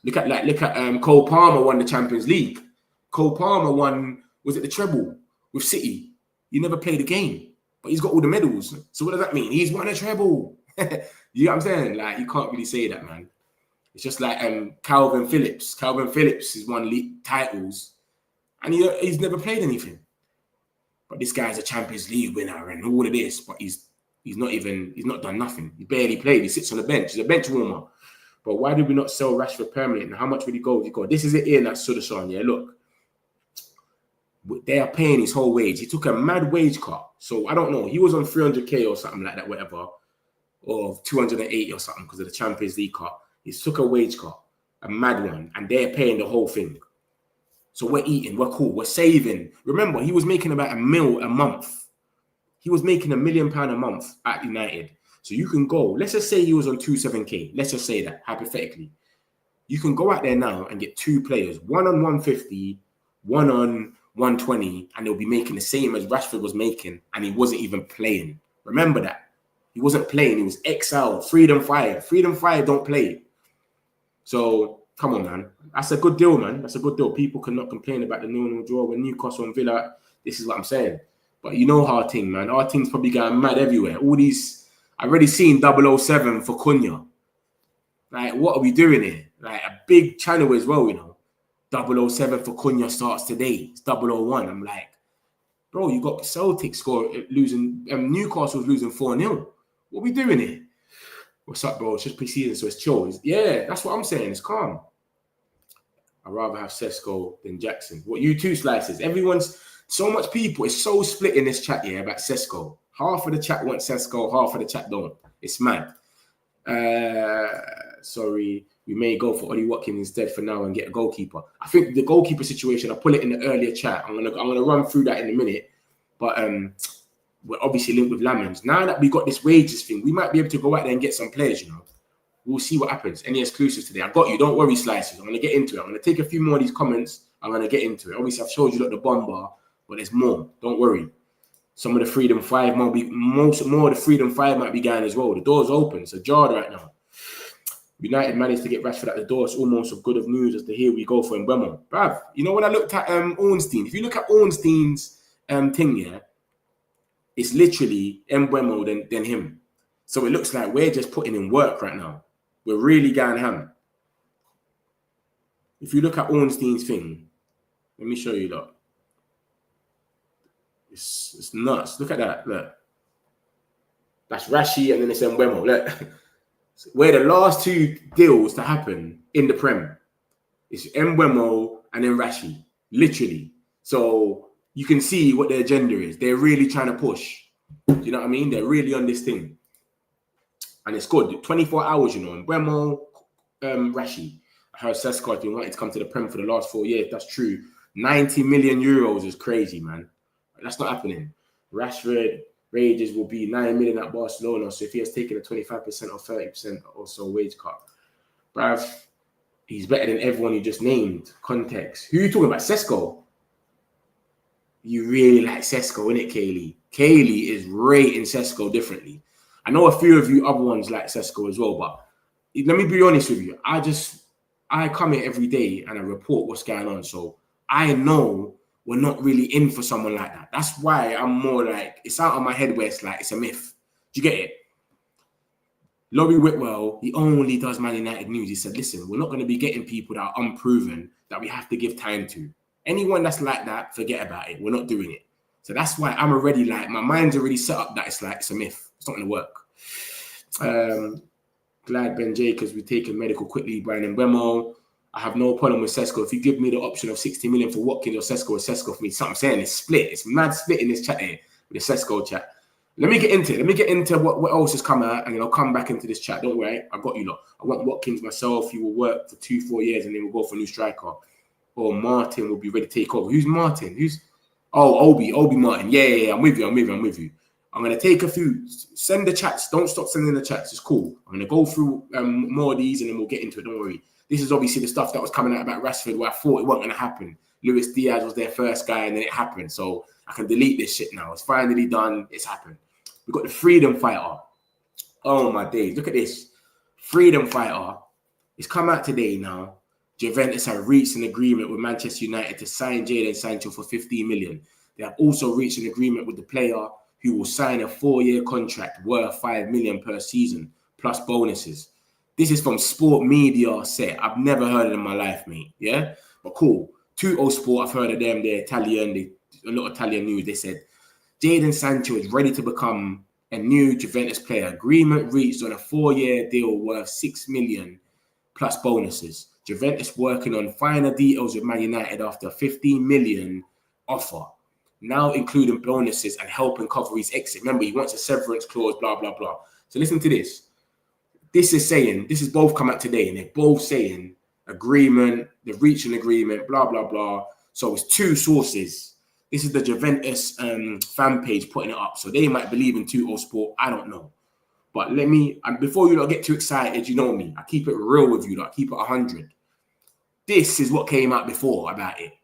S2: Look at Cole Palmer won the Champions League. Cole Palmer won, was it the treble with City? He never played a game, but he's got all the medals. So what does that mean? He's won a treble. You know what I'm saying? Like, you can't really say that, man. It's just like Calvin Phillips. Calvin Phillips has won league titles, and he's never played anything. But this guy's a Champions League winner and all of this, but he's not done nothing. He barely played. He sits on the bench. He's a bench warmer. But why did we not sell Rashford permanent? And how much would he go? This is it in that Sudasan. Yeah, look. They are paying his whole wage. He took a mad wage cut. So I don't know. He was on 300k or something like that, whatever. Or 280 or something because of the Champions League cut. He took a wage cut, a mad one, and they're paying the whole thing. So we're eating, we're cool, we're saving. Remember, he was making about £1 million a month. He was making £1 million a month at United. So you can go, let's just say he was on 27k. Let's just say that, hypothetically. You can go out there now and get 2 players, one on 150, one on 120, and they'll be making the same as Rashford was making, and he wasn't even playing. Remember that. He wasn't playing. He was exiled. Freedom 5. Freedom 5 don't play. So, come on, man. That's a good deal, man. That's a good deal. People cannot complain about the 0-0 draw when Newcastle and Villa. This is what I'm saying. But you know our team, man. Our team's probably going mad everywhere. All these... I've already seen 007 for Cunha. Like, what are we doing here? Like, a big channel as well, you know. 007 for Cunha starts today. It's 001. I'm like, bro, you got Celtic losing... Newcastle's losing 4-0. What are we doing here? What's up, bro? It's just pre-season, so it's chill. Yeah, that's what I'm saying. It's calm. I'd rather have Sesko than Jackson. What, you two slices? Everyone's... So much people. It's so split in this chat, yeah, about Sesko. Half of the chat wants Sesko, half of the chat don't. It's mad. sorry, we may go for Ollie Watkins instead for now and get a goalkeeper. I think the goalkeeper situation, I put it in the earlier chat. I'm gonna run through that in a minute. But we're obviously linked with Lamans. Now that we got this wages thing, we might be able to go out there and get some players, you know. We'll see what happens. Any exclusives today? I got you. Don't worry, Slices. I'm going to get into it. I'm going to take a few more of these comments. I'm going to get into it. Obviously, I've showed you the bomber, but there's more. Don't worry. Some of the Freedom 5 might be, more of the Freedom 5 might be going as well. The door's open. It's ajar right now. United managed to get Rashford at the door. It's almost as good of news as the here we go for Mbemo. Bruv, you know when I looked at Ornstein, if you look at Ornstein's thing, yeah, it's literally Mbemo than him. So it looks like we're just putting in work right now. We're really going ham. If you look at Ornstein's thing, let me show you, look. It's nuts. Look at that. Look. That's Rashi and then it's Mbemo. Look. We're the last two deals to happen in the Prem. It's Mbemo and then Rashi. Literally. So you can see what their agenda is. They're really trying to push. Do you know what I mean? They're really on this thing. And it's good. 24 hours, you know. And Mbemo, Rashi. I heard Sesko has been wanting to come to the Prem for the last 4 years. That's true. 90 million euros is crazy, man. That's not happening. Rashford wages will be 9 million at Barcelona. So if he has taken a 25% or 30% or so wage cut, bruv, he's better than everyone you just named. Context. Who are you talking about? Sesko? You really like Sesko, innit, Kaylee? Kaylee is rating Sesko differently. I know a few of you other ones like Sesko as well, but let me be honest with you. I come here every day and I report what's going on. So I know we're not really in for someone like that. That's why I'm more like, it's out of my head where it's like, it's a myth. Do you get it? Laurie Whitwell, he only does Man United news. He said, listen, we're not going to be getting people that are unproven that we have to give time to. Anyone that's like that, forget about it. We're not doing it. So that's why I'm already like, my mind's already set up that it's like, it's a myth. It's not going to work. Glad Ben Jacobs will take a medical quickly, Brian Mbemo. I have no problem with Sesko. If you give me the option of 60 million for Watkins or Sesko for me, something I'm saying is split. It's mad split in this chat here, the Sesko chat. Let me get into it. Let me get into what else has come out, and then I'll come back into this chat. Don't worry, I got you lot. I want Watkins myself. He will work for 2-4 years, and then we'll go for a new striker. Or Martin will be ready to take over. Who's Martin? Obi Martin. Yeah. I'm with you. I'm going to take a few. Send the chats. Don't stop sending the chats. It's cool. I'm going to go through more of these and then we'll get into it. Don't worry. This is obviously the stuff that was coming out about Rashford where I thought it wasn't going to happen. Luis Diaz was their first guy and then it happened. So I can delete this shit now. It's finally done. It's happened. We've got the Freedom Fighter. Oh, my days. Look at this. Freedom Fighter. It's come out today now. Juventus have reached an agreement with Manchester United to sign Jadon Sancho for 15 million. They have also reached an agreement with the player who will sign a 4-year contract worth 5 million per season, plus bonuses. This is from Sport Media Set. I've never heard of it in my life, mate. Yeah? But cool. 2-0 Sport, I've heard of them. They're Italian. A lot of Italian news. They said, Jadon Sancho is ready to become a new Juventus player. Agreement reached on a 4-year deal worth 6 million plus bonuses. Juventus working on final details with Man United after a 15 million offer, now including bonuses and helping cover his exit. Remember, he wants a severance clause, blah, blah, blah. So listen to this. This is both come out today, and they're both saying agreement, they've reached an agreement, blah, blah, blah. So it's two sources. This is the Juventus fan page putting it up. So they might believe in 2-0 Sport. I don't know. But and before you don't get too excited, you know me. I keep it real with you. I keep it 100. This is what came out before about it.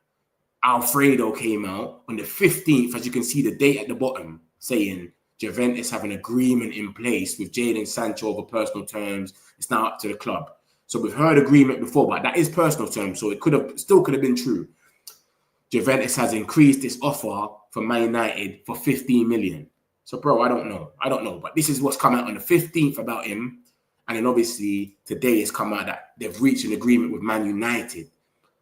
S2: Alfredo came out on the 15th, as you can see the date at the bottom, saying Juventus have an agreement in place with Jadon Sancho over personal terms. It's now up to the club. So we've heard agreement before, but that is personal terms, so it still could have been true. Juventus has increased its offer for Man United for 15 million. So, bro, I don't know. But this is what's come out on the 15th about him. And then obviously today it's come out that they've reached an agreement with Man United.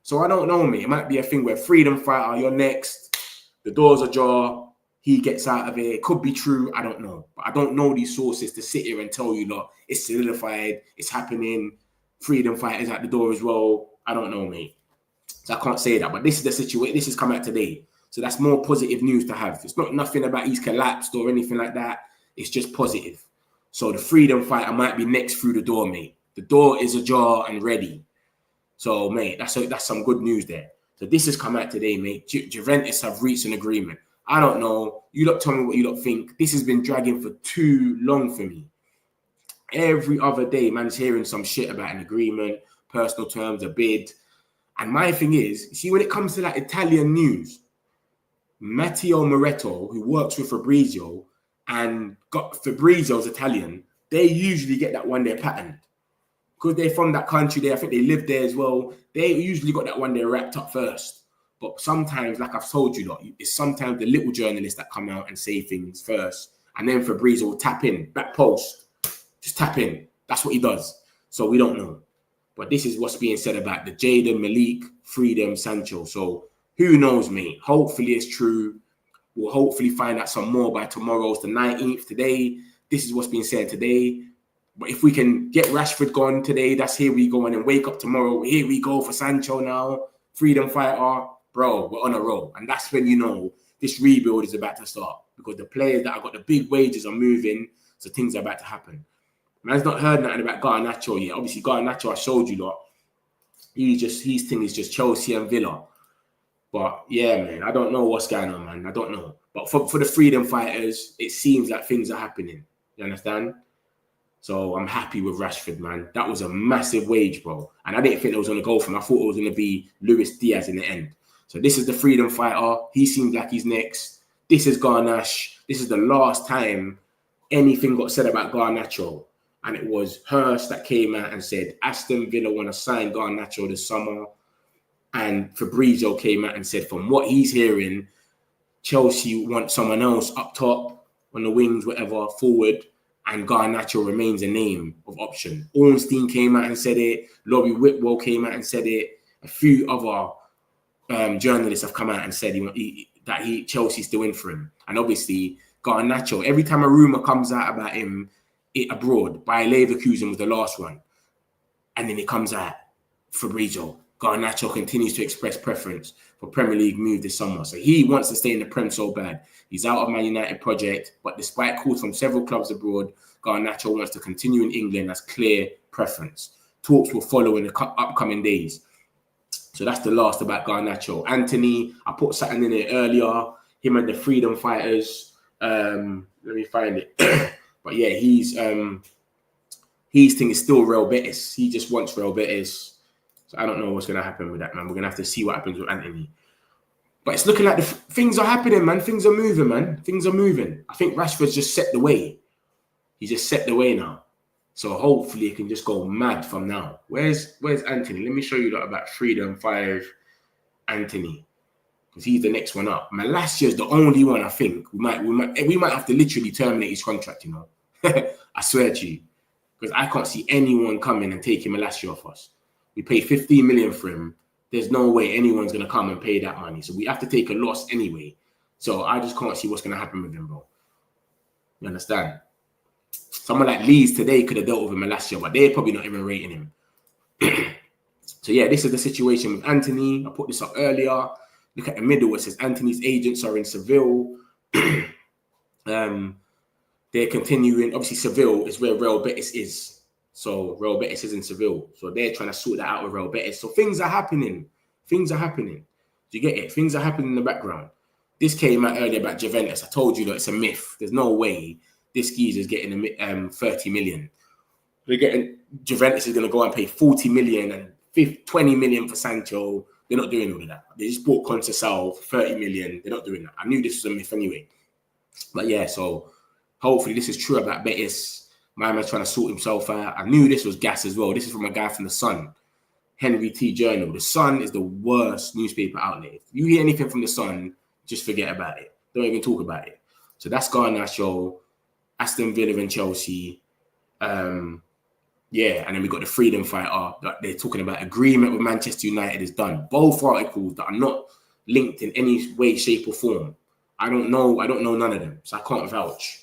S2: So I don't know, mate. It might be a thing where Freedom Fighter, you're next. The door's ajar. He gets out of it. It could be true. I don't know. But I don't know these sources to sit here and tell you, look, it's solidified. It's happening. Freedom Fighter's at the door as well. I don't know, mate. So I can't say that. But this is the situation. This has come out today. So that's more positive news to have. It's not nothing about he's collapsed or anything like that. It's just positive. So the Freedom Fighter might be next through the door, mate. The door is ajar and ready. So, mate, that's some good news there. So this has come out today, mate. Juventus have reached an agreement. I don't know. You lot tell me what you lot think. This has been dragging for too long for me. Every other day, man's hearing some shit about an agreement, personal terms, a bid. And my thing is, see, when it comes to that Italian news, Matteo Moretto, who works with Fabrizio, and got Fabrizio's Italian, they usually get that one day patterned. Because they're from that country, I think they live there as well. They usually got that one day wrapped up first. But sometimes, like I've told you, it's sometimes the little journalists that come out and say things first. And then Fabrizio will tap in, back post. Just tap in. That's what he does. So we don't know. But this is what's being said about the Jadon, Malik, Freedom, Sancho. So who knows, mate? Hopefully it's true. We'll hopefully find out some more by tomorrow. It's the 19th today. This is what's being said today. But if we can get Rashford gone today, that's here we go. And then wake up tomorrow. Here we go for Sancho now. Freedom fighter. Bro, we're on a roll. And that's when you know this rebuild is about to start. Because the players that have got the big wages are moving. So things are about to happen. Man's not heard nothing about Garnacho yet. Obviously, Garnacho, I showed you lot. His thing is just Chelsea and Villa. But yeah, man, I don't know what's going on, man. I don't know. But for the freedom fighters, it seems like things are happening. You understand? So I'm happy with Rashford, man. That was a massive wage, bro. And I didn't think it was going to go for him. I thought it was going to be Luis Diaz in the end. So this is the freedom fighter. He seems like he's next. This is Garnacho. This is the last time anything got said about Garnacho. And it was Hurst that came out and said, Aston Villa want to sign Garnacho this summer. And Fabrizio came out and said, from what he's hearing, Chelsea want someone else up top, on the wings, whatever, forward. And Garnacho remains a name of option. Ornstein came out and said it. Laurie Whitwell came out and said it. A few other journalists have come out and said Chelsea's still in for him. And obviously, Garnacho, every time a rumour comes out about him, abroad, by Leverkusen was the last one. And then it comes out, Fabrizio. Garnacho continues to express preference for Premier League move this summer. So he wants to stay in the Prem so bad. He's out of Man United project, but despite calls from several clubs abroad, Garnacho wants to continue in England as clear preference. Talks will follow in the upcoming days. So that's the last about Garnacho. Anthony, I put something in there earlier. Him and the Freedom Fighters. Let me find it. But yeah, his thing is still Real Betis. He just wants Real Betis. So I don't know what's going to happen with that, man. We're going to have to see what happens with Anthony. But it's looking like things are happening, man. Things are moving, man. Things are moving. I think Rashford's just set the way. He just set the way now. So hopefully it can just go mad from now. Where's Anthony? Let me show you about Freedom 5 Anthony. Because he's the next one up. Malacia's the only one I think we might have to literally terminate his contract, you know. I swear to you. Because I can't see anyone coming and taking Malacia off us. We paid 15 million for him. There's no way anyone's going to come and pay that money. So we have to take a loss anyway. So I just can't see what's going to happen with him, bro. You understand? Someone like Leeds today could have dealt with Malacia, but they're probably not even rating him. So yeah, this is the situation with Anthony. I put this up earlier. Look at the middle. It says Anthony's agents are in Seville. They're continuing. Obviously, Seville is where Real Betis is. So Real Betis is in Seville. So they're trying to sort that out with Real Betis. So things are happening. Things are happening. Do you get it? Things are happening in the background. This came out earlier about Juventus. I told you that it's a myth. There's no way this geezer's getting 30 million. They're getting Juventus is going to go and pay 40 million and 20 million for Sancho. They're not doing all of that. They just bought Conceição for 30 million. They're not doing that. I knew this was a myth anyway. But yeah, so hopefully this is true about Betis. My man's trying to sort himself out. I knew this was gas as well. This is from a guy from The Sun. Henry T. Journal. The Sun is the worst newspaper outlet. If you hear anything from The Sun, just forget about it. Don't even talk about it. So that's Garnacho, Aston Villa and Chelsea. Yeah, and then we got the freedom fighter. They're talking about agreement with Manchester United is done. Both articles that are not linked in any way, shape, or form. I don't know none of them, so I can't vouch.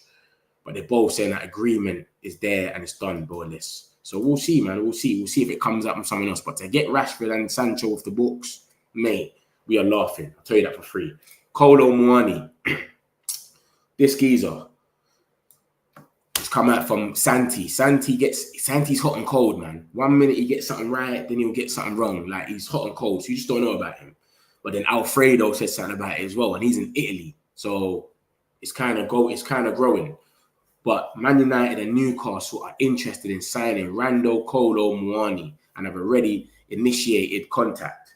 S2: But they're both saying that agreement is there and it's done, boreless. So we'll see, man. We'll see. We'll see if it comes up from someone else. But to get Rashford and Sancho off the books, mate, we are laughing. I'll tell you that for free. Kolo Muani. This geezer. come out from Santi. Santi's hot and cold, man. 1 minute he gets something right, then he'll get something wrong. Like, he's hot and cold, so you just don't know about him. But then Alfredo said something about it as well, and he's in Italy, so it's kind of growing. But Man United and Newcastle are interested in signing Rando Kolo Muani and have already initiated contact.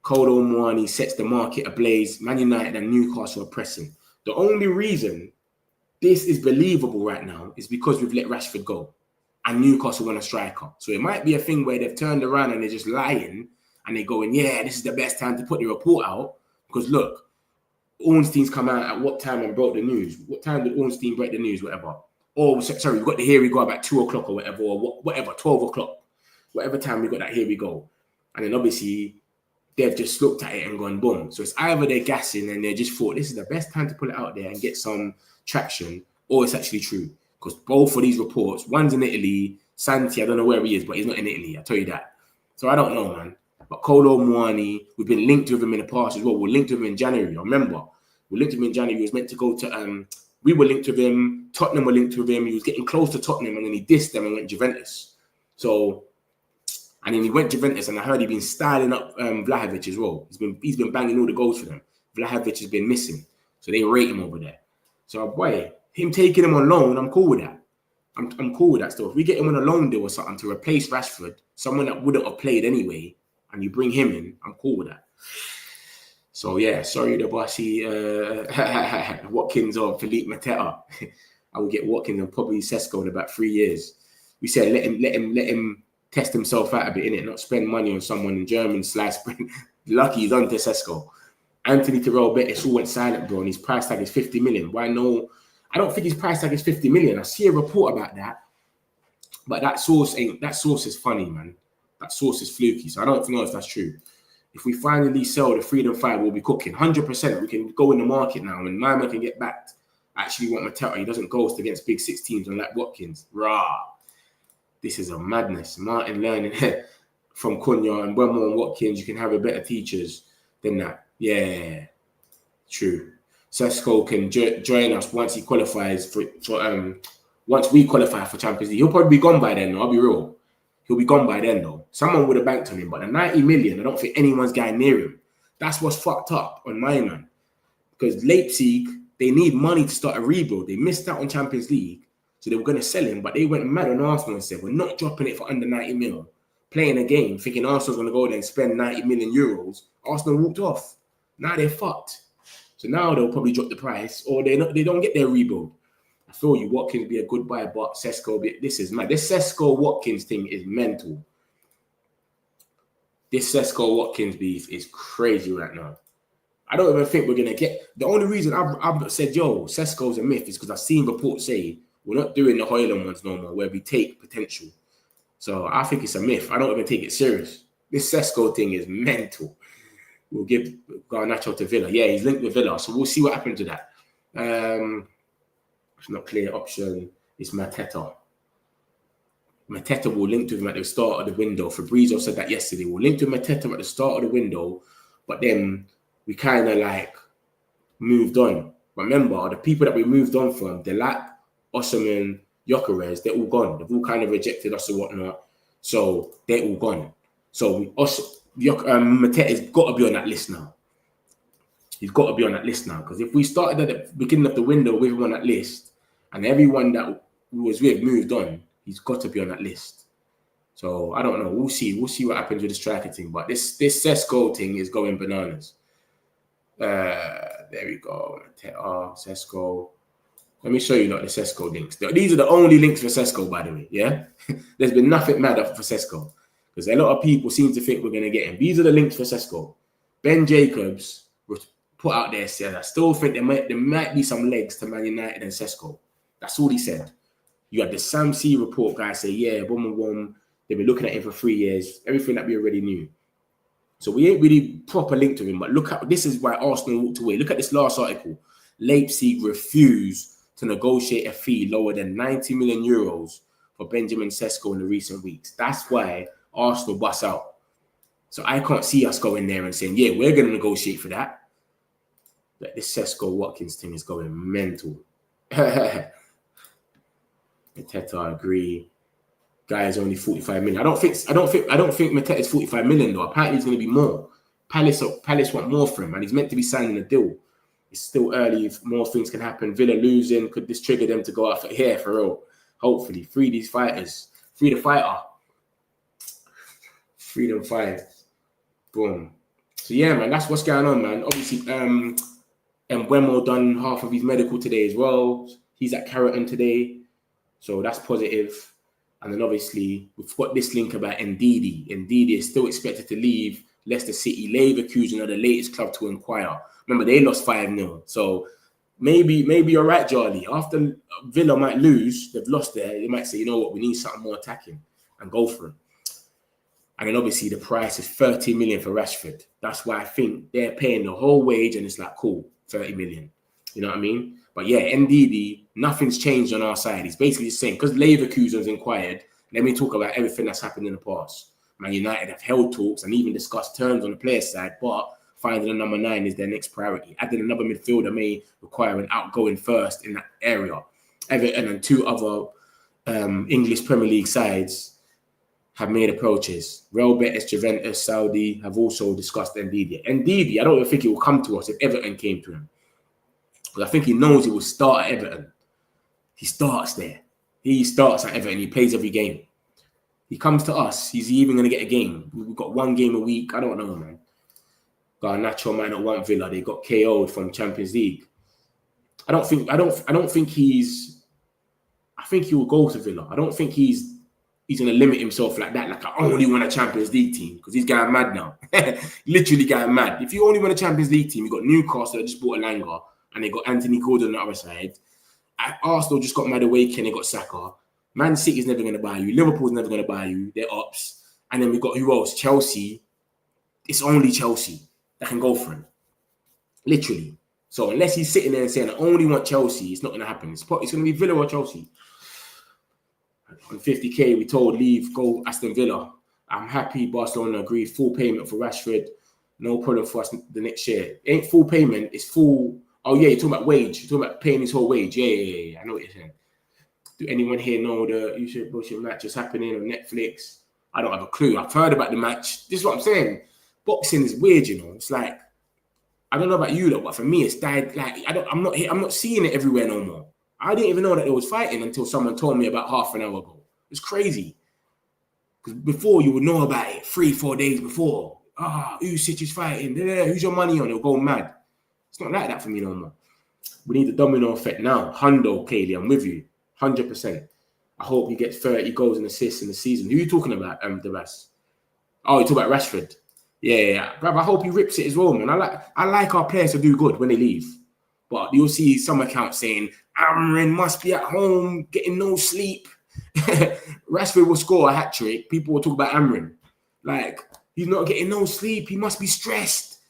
S2: Kolo Muani sets the market ablaze. Man United and Newcastle are pressing. The only reason this is believable right now is because we've let Rashford go and Newcastle want a striker. So it might be a thing where they've turned around and they're just lying and they're going, yeah, this is the best time to put the report out. Because look, Ornstein's come out at what time and broke the news? What time did Ornstein break the news? Whatever. Or, sorry, we've got the Here We Go about 2 o'clock or whatever, or whatever, 12 o'clock. Whatever time we got that Here We Go. And then obviously they've just looked at it and gone, boom. So it's either they're gassing and they just thought this is the best time to put it out there and get some traction, or it's actually true. Because both of these reports, one's in Italy, Santi, I don't know where he is, but he's not in Italy, I'll tell you that. So I don't know, man. But Kolo Muani, we've been linked with him in the past as well. We're linked with him in January, I remember. We linked him in January. He was meant to go to, we were linked with him. Tottenham were linked with him. He was getting close to Tottenham and then he dissed them and went Juventus. So, and then he went Juventus and I heard he'd been styling up Vlahovic as well. He's been banging all the goals for them. Vlahovic has been missing. So they rate him over there. So, boy, him taking him on loan, I'm cool with that. I'm cool with that still. If we get him on a loan deal or something to replace Rashford, someone that wouldn't have played anyway, and you bring him in, I'm cool with that. So yeah, sorry the bossy Watkins or Philippe Mateta. I will get Watkins and probably Sesko in about 3 years. We said let him test himself out a bit, innit? Not spend money on someone in German / lucky he's on to Sesko. Anthony Terrell Bettis all went silent, bro, and his price tag is 50 million. Why no? I don't think his price tag is 50 million. I see a report about that, but that source is funny, man. That source is fluky, so I don't know if that's true. If we finally sell the Freedom 5, we'll be cooking. 100%. We can go in the market now and my man can get backed. I actually want Mateta. He doesn't ghost against big 6 teams unlike Watkins. Rah. This is a madness. Martin learning from Cunha and Wemmo and Watkins. You can have a better teachers than that. Yeah. True. Sesko can join us once he qualifies once we qualify for Champions League. He'll probably be gone by then, I'll be real. He'll be gone by then, though. Someone would have banked on him, but the 90 million, I don't think anyone's getting near him. That's what's fucked up on my man. Because Leipzig, they need money to start a rebuild. They missed out on Champions League, so they were going to sell him, but they went mad on Arsenal and said, we're not dropping it for under 90 mil. Playing a game, thinking Arsenal's going to go there and spend 90 million euros. Arsenal walked off. Now they're fucked. So now they'll probably drop the price, or they don't get their rebuild. I feel you, Watkins be a good buy, but Sesko, this is mad. This Sesko Watkins thing is mental. This Sesko Watkins beef is crazy right now. I don't even think we're gonna get. The only reason I've said yo Sesko's a myth is because I've seen reports say we're not doing the Hoyland ones no more, where we take potential. So I think it's a myth. I don't even take it serious. This Sesko thing is mental. We'll give Garnacho to Villa. Yeah, he's linked with Villa, so we'll see what happens to that. It's not clear option. It's Mateta. Mateta will link to him at the start of the window. Fabrizio said that yesterday. We'll link to Mateta at the start of the window, but then we kind of like moved on. Remember, the people that we moved on from, Delap, Osimhen, Gyökeres, they're all gone. They've all kind of rejected us and whatnot. So they're all gone. So Mateta's got to be on that list now. He's got to be on that list now. Because if we started at the beginning of the window with him on that list, and everyone that we was with moved on, he's got to be on that list. So I don't know. We'll see. We'll see what happens with the striker thing. But this Sesko thing is going bananas. There we go. Sesko. Let me show you the Sesko links. These are the only links for Sesko, by the way. Yeah. There's been nothing mad up for Sesko. Because a lot of people seem to think we're going to get him. These are the links for Sesko. Ben Jacobs was put out there, said, I still think there might be some legs to Man United and Sesko. That's all he said. You had the Sam C report guy say, yeah, boom. They've been looking at him for 3 years. Everything that we already knew. So we ain't really proper linked to him. But look at this is why Arsenal walked away. Look at this last article. Leipzig refused to negotiate a fee lower than 90 million euros for Benjamin Sesko in the recent weeks. That's why Arsenal bust out. So I can't see us going there and saying, yeah, we're going to negotiate for that. But this Sesko Watkins thing is going mental. Mateta, agree. Guy is only 45 million. I don't think Mateta is 45 million though. Apparently it's going to be more. Palace want more for him, and he's meant to be signing a deal. It's still early. If more things can happen. Villa losing, could this trigger them to go out here for real? Hopefully, free these fighters. Free the fighter. Freedom 5. Boom. So yeah, man, that's what's going on, man. Obviously, Mbeumo done half of his medical today as well. He's at Carrollton today, so that's positive. And then obviously we've got this link about Ndidi. Ndidi is still expected to leave Leicester City. Leverkusen are the latest club to inquire. Remember, they lost 5-0. So maybe you're right, Charlie. After Villa might lose, they've lost there. They might say, you know what, we need something more attacking and go for it. And then obviously the price is 30 million for Rashford. That's why I think they're paying the whole wage and it's like, cool, 30 million. You know what I mean? But yeah, Ndidi, nothing's changed on our side. It's basically the same. Because Leverkusen's inquired, let me talk about everything that's happened in the past. Man United have held talks and even discussed terms on the player side, but finding a number 9 is their next priority. Adding another midfielder may require an outgoing first in that area. Everton and 2 other English Premier League sides have made approaches. Real Betis, Juventus, Saudi have also discussed Ndidi. Ndidi, I don't even think he will come to us if Everton came to him. Because I think he knows he will start at Everton. He starts there. He starts at Everton. He plays every game. He comes to us. He's even going to get a game. We've got 1 game a week. I don't know, man. Garnacho might not want Villa. They got KO'd from Champions League. I don't think he's. I think he will go to Villa. I don't think he's going to limit himself like that. Like, I only want a Champions League team, because he's going mad now. Literally going mad. If you only want a Champions League team, you got Newcastle that just bought Elanga. And they got Anthony Gordon on the other side. Arsenal just got Madueke and they got Saka. Man City's never going to buy you. Liverpool's never going to buy you. They're ops. And then we got who else? Chelsea. It's only Chelsea that can go for him. Literally. So unless he's sitting there and saying, I only want Chelsea, it's not going to happen. It's going to be Villa or Chelsea. On 50k, we told leave, go Aston Villa. I'm happy Barcelona agreed full payment for Rashford. No problem for us the next year. It ain't full payment, it's full. Oh, yeah, you're talking about wage. You're talking about paying his whole wage. Yeah. I know what you're saying. Do anyone here know the Usain Bullshit match is happening on Netflix? I don't have a clue. I've heard about the match. This is what I'm saying. Boxing is weird, you know. It's like, I don't know about you, though, but for me, it's died. Like, I'm not seeing it everywhere no more. I didn't even know that they was fighting until someone told me about half an hour ago. It's crazy. Because before, you would know about it 3-4 days before. Usyk is fighting. Who's your money on? It'll go mad. It's not like that for me no more. We need the domino effect now. Hundo, Kaylee, I'm with you. 100%. I hope he gets 30 goals and assists in the season. Who are you talking about, Devas? Oh, you talking about Rashford. Yeah. Bruv, I hope he rips it as well, man. I like our players to do good when they leave. But you'll see some accounts saying, Amrin must be at home, getting no sleep. Rashford will score a hat-trick. People will talk about Amrin. Like, he's not getting no sleep. He must be stressed.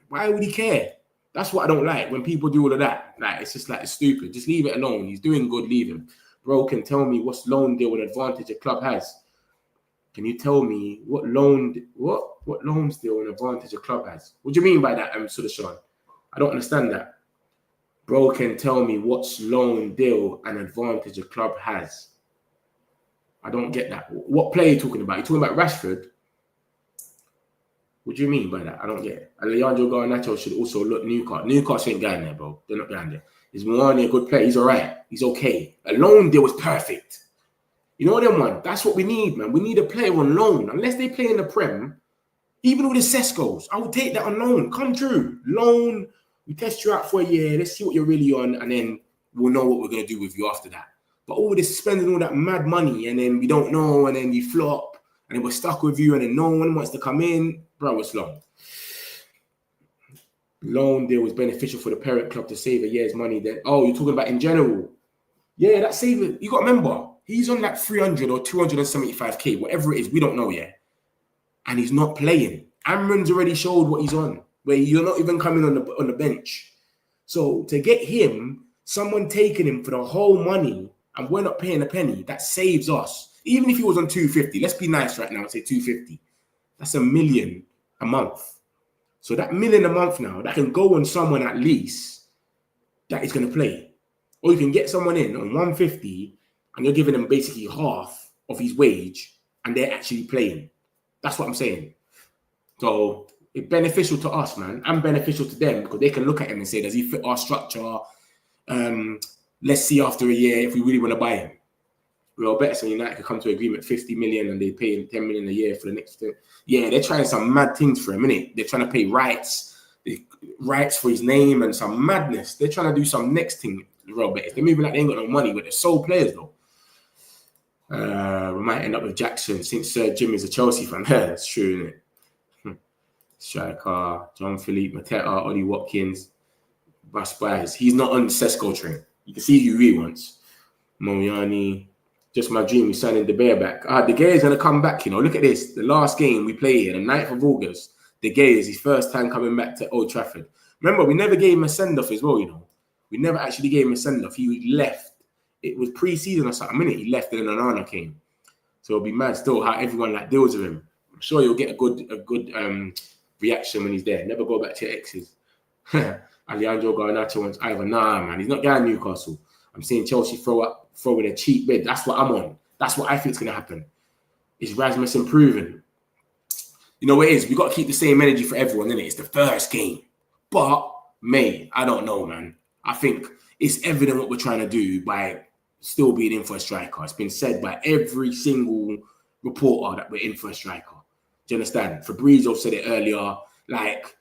S2: Why would he care? That's what I don't like, when people do all of that. Like, it's just like, it's stupid. Just leave it alone. He's doing good, leave him. Bro, can tell me what's loan deal and advantage a club has? Can you tell me what loans deal and advantage a club has? What do you mean by that, Sean? I don't understand that. Bro, can tell me what's loan deal and advantage a club has? I don't get that. What player are you talking about? You talking about Rashford? What do you mean by that? I don't get it. Alejandro Garnacho should also look Newcastle. Newcastle ain't going there, bro. They're not going there. Is Moani a good player? He's all right. He's okay. A loan deal was perfect. You know them one? That's what we need, man. We need a player on loan. Unless they play in the Prem, even with the Sescos, I would take that on loan. Come through. Loan. We test you out for a year. Let's see what you're really on, and then we'll know what we're going to do with you after that. But all this spending all that mad money, and then we don't know, and then you flop, and then we're stuck with you, and then no one wants to come in. Bro, it's long. Loan deal was beneficial for the parent club to save a year's money. Then, you're talking about in general. Yeah, that saving. You got to remember, he's on like 300 or 275k, whatever it is. We don't know yet. And he's not playing. Amran's already showed what he's on, where you're not even coming on the bench. So to get him, someone taking him for the whole money, and we're not paying a penny, that saves us. Even if he was on 250, let's be nice right now and say 250. That's $1 million a month. So that $1 million a month now, that can go on someone at least that is going to play. Or you can get someone in on 150 and you're giving him basically half of his wage, and they're actually playing. That's what I'm saying. So it's beneficial to us, man, and beneficial to them because they can look at him and say, does he fit our structure? Let's see after a year if we really want to buy him. Well, better so United could come to an agreement 50 million and they pay him 10 million a year for the next year. Yeah, they're trying some mad things for him, innit? They're trying to pay rights for his name and some madness. They're trying to do some next thing, real better. They're moving like they ain't got no money, but they're sole players though. We might end up with Jackson since Jim is a Chelsea fan. That's true, innit? Striker, John Philippe, Mateta, Ollie Watkins, Bas Spies. He's not on the Sesko train. You can see who he wants. Moyani. Just my dream, we're signing De Gea back. De Gea is going to come back, you know. Look at this. The last game we played here, the 9th of August, De Gea is his first time coming back to Old Trafford. Remember, we never gave him a send-off as well, you know. We never actually gave him a send-off. He left. It was pre-season or something, he left and then Onana came. So it'll be mad still how everyone like deals with him. I'm sure you'll get a good reaction when he's there. Never go back to your exes. Alejandro Garnacho wants either. Nah, man, he's not going to Newcastle. I'm seeing Chelsea throw in a cheap bid. That's what I'm on. That's what I think is going to happen. Is Rasmus improving? You know what it is? We've got to keep the same energy for everyone, innit? It's the first game. But, mate, I don't know, man. I think it's evident what we're trying to do by still being in for a striker. It's been said by every single reporter that we're in for a striker. Do you understand? Fabrizio said it earlier, like,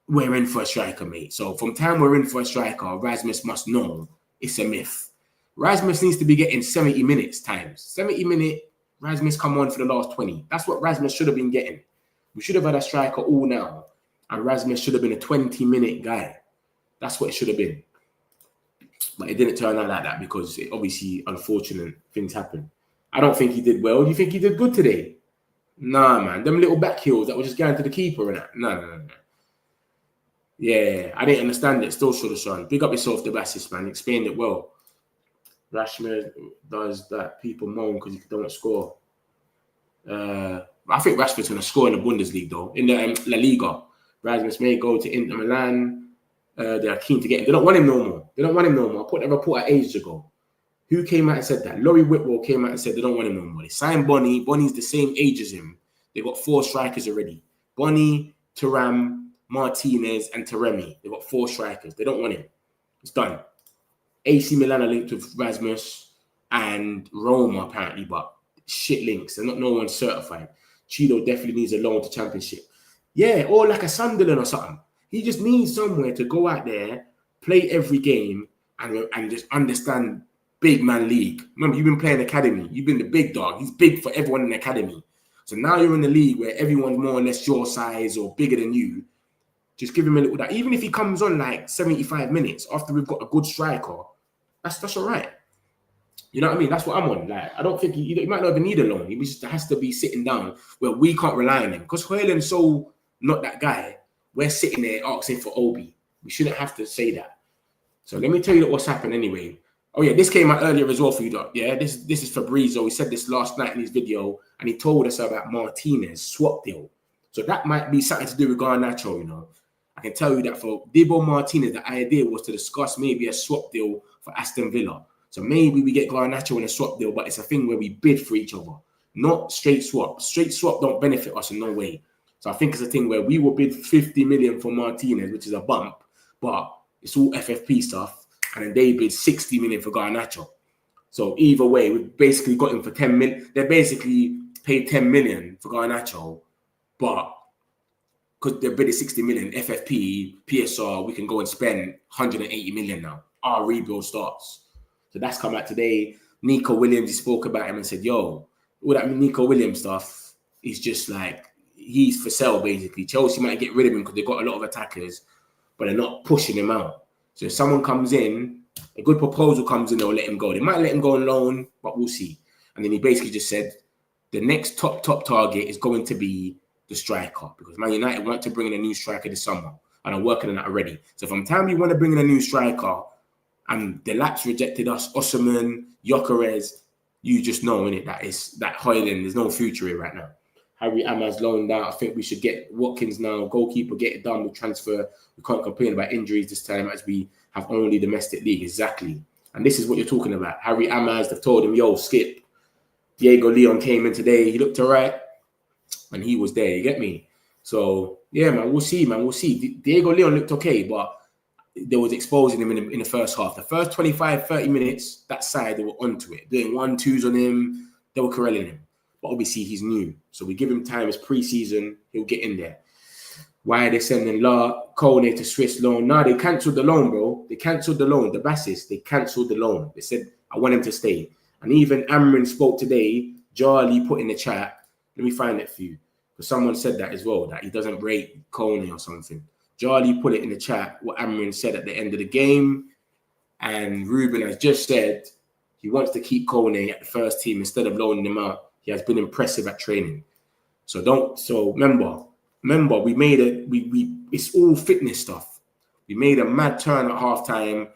S2: we're in for a striker, mate. So from time we're in for a striker, Rasmus must know it's a myth. Rasmus needs to be getting 70 minutes times. 70 minute, Rasmus come on for the last 20. That's what Rasmus should have been getting. We should have had a striker all now, and Rasmus should have been a 20-minute guy. That's what it should have been. But it didn't turn out like that because it obviously unfortunate things happen. I don't think he did well. Do you think he did good today? Nah, man. Them little back heels that were just going to the keeper and that. No. Yeah, I didn't understand it. Still should have shown. Big up yourself, the bassist, man. Explained it well. Rashford does that. People moan because he don't score. I think Rashford's going to score in the Bundesliga, though. In the La Liga. Rasmus may go to Inter Milan. They are keen to get him. They don't want him no more. I put that report out ages ago. Who came out and said that? Laurie Whitwell came out and said they don't want him no more. They signed Bonnie. Bonnie's the same age as him. They got 4 strikers already. Bonnie, Thuram, Martinez, and Taremi. They got 4 strikers. They don't want him. It's done. AC Milan are linked with Rasmus and Roma apparently, but shit links. They're not no one certified. Cheeto definitely needs a loan to Championship. Yeah, or like a Sunderland or something. He just needs somewhere to go out there, play every game, and just understand big man league. Remember, you've been playing academy. You've been the big dog. He's big for everyone in the academy. So now you're in the league where everyone's more or less your size or bigger than you. Just give him a little that. Even if he comes on like 75 minutes after we've got a good striker, that's all right. You know what I mean? That's what I'm on. Like, I don't think he might not even need a loan. He just has to be sitting down where we can't rely on him. Because Højlund's so not that guy. We're sitting there asking for Obi. We shouldn't have to say that. So let me tell you what's happened anyway. Oh yeah, this came out earlier as well for you, Doc. Yeah, this is Fabrizio. He said this last night in his video, and he told us about Martinez swap deal. So that might be something to do with Garnacho, you know. I can tell you that for Dibo Martinez, the idea was to discuss maybe a swap deal for Aston Villa. So maybe we get Garnacho in a swap deal, but it's a thing where we bid for each other, not straight swap. Straight swap don't benefit us in no way. So I think it's a thing where we will bid 50 million for Martinez, which is a bump, but it's all FFP stuff, and then they bid 60 million for Garnacho. So either way, we basically got him for 10 million. They basically paid 10 million for Garnacho, but because they're bidding 60 million, FFP, PSR, we can go and spend 180 million now. Our rebuild starts. So that's come out today. Nico Williams, he spoke about him and said, yo, all that Nico Williams stuff is just like, he's for sale, basically. Chelsea might get rid of him because they've got a lot of attackers, but they're not pushing him out. So if someone comes in, a good proposal comes in, they'll let him go. They might let him go on loan, but we'll see. And then he basically just said, the next top target is going to be the striker, because Man United want to bring in a new striker this summer, and I'm working on that already. So from time we want to bring in a new striker, and the Laps rejected us, Osimhen, Gyökeres, you just know, innit, that Højlund, there's no future here right now. Harry Amaz loaned out. I think we should get Watkins now. Goalkeeper, get it done with transfer. We can't complain about injuries this time as we have only domestic league. Exactly. And this is what you're talking about. Harry Amaz, they've told him, yo, skip. Diego Leon came in today. He looked all right. And he was there. You get me? So, yeah, man, we'll see, man. We'll see. Diego Leon looked okay, but they was exposing him in the first half. The first 25, 30 minutes, that side, they were onto it. Doing 1-2s on him. They were corralling him. But obviously, he's new. So we give him time. It's pre-season. He'll get in there. Why are they sending Kone to Swiss loan? No, they cancelled the loan, bro. They cancelled the loan. The Bassis, they cancelled the loan. They said, I want him to stay. And even Amrin spoke today. Charlie put in the chat. Let me find it for you. Because someone said that as well, that he doesn't rate Kone or something. Charlie put it in the chat, what Amrin said at the end of the game. And Ruben has just said he wants to keep Kone at the first team instead of loaning him out. He has been impressive at training. So remember, we made it. It's all fitness stuff. We made a mad turn at halftime.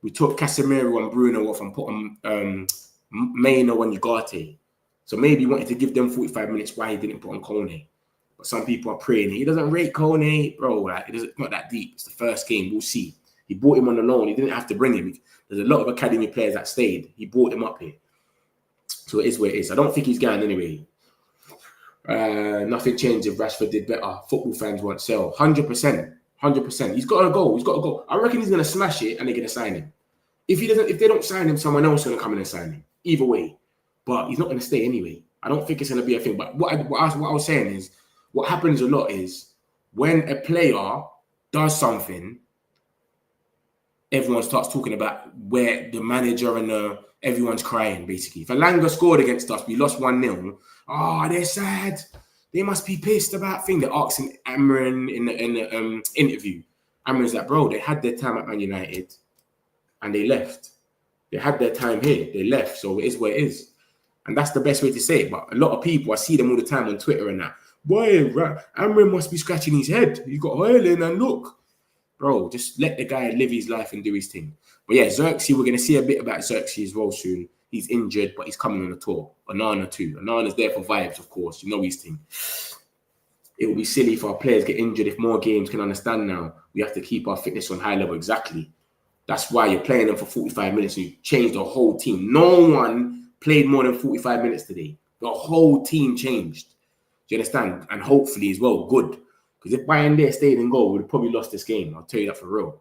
S2: We took Casemiro and Bruno off and put on Maino and Ugarte. So maybe he wanted to give them 45 minutes. Why he didn't put on Kone? But some people are praying he doesn't rate Kone, bro. Like it's not that deep. It's the first game. We'll see. He bought him on the loan. He didn't have to bring him. There's a lot of academy players that stayed. He brought him up here. So it is what it is. I don't think he's going anyway. Nothing changed if Rashford did better. Football fans won't sell. 100%. 100%. He's got to go. He's got to go. I reckon he's going to smash it and they're going to sign him. If they don't sign him, someone else is going to come in and sign him. Either way. But he's not going to stay anyway. I don't think it's going to be a thing. But what I was saying is, what happens a lot is when a player does something, everyone starts talking about where the manager and everyone's crying, basically. If Alanga scored against us, we lost 1-0. Oh, they're sad. They must be pissed about things. They're asking Amrin in the interview. Amrin's like, bro, they had their time at Man United and they left. They had their time here. They left. So it is what it is. And that's the best way to say it. But a lot of people, I see them all the time on Twitter and that. Boy, Amrin must be scratching his head. He got Haaland and look. Bro, just let the guy live his life and do his thing. But yeah, Xerxes, we're going to see a bit about Xerxes as well soon. He's injured, but he's coming on a tour. Onana too. Onana's there for vibes, of course. You know his thing. It will be silly if our players get injured. If more games can understand now, we have to keep our fitness on high level. Exactly. That's why you're playing them for 45 minutes and you change the whole team. No one played more than 45 minutes today. The whole team changed. Do you understand? And hopefully as well, good. Because if Bayern there stayed in goal, we'd have probably lost this game. I'll tell you that for real.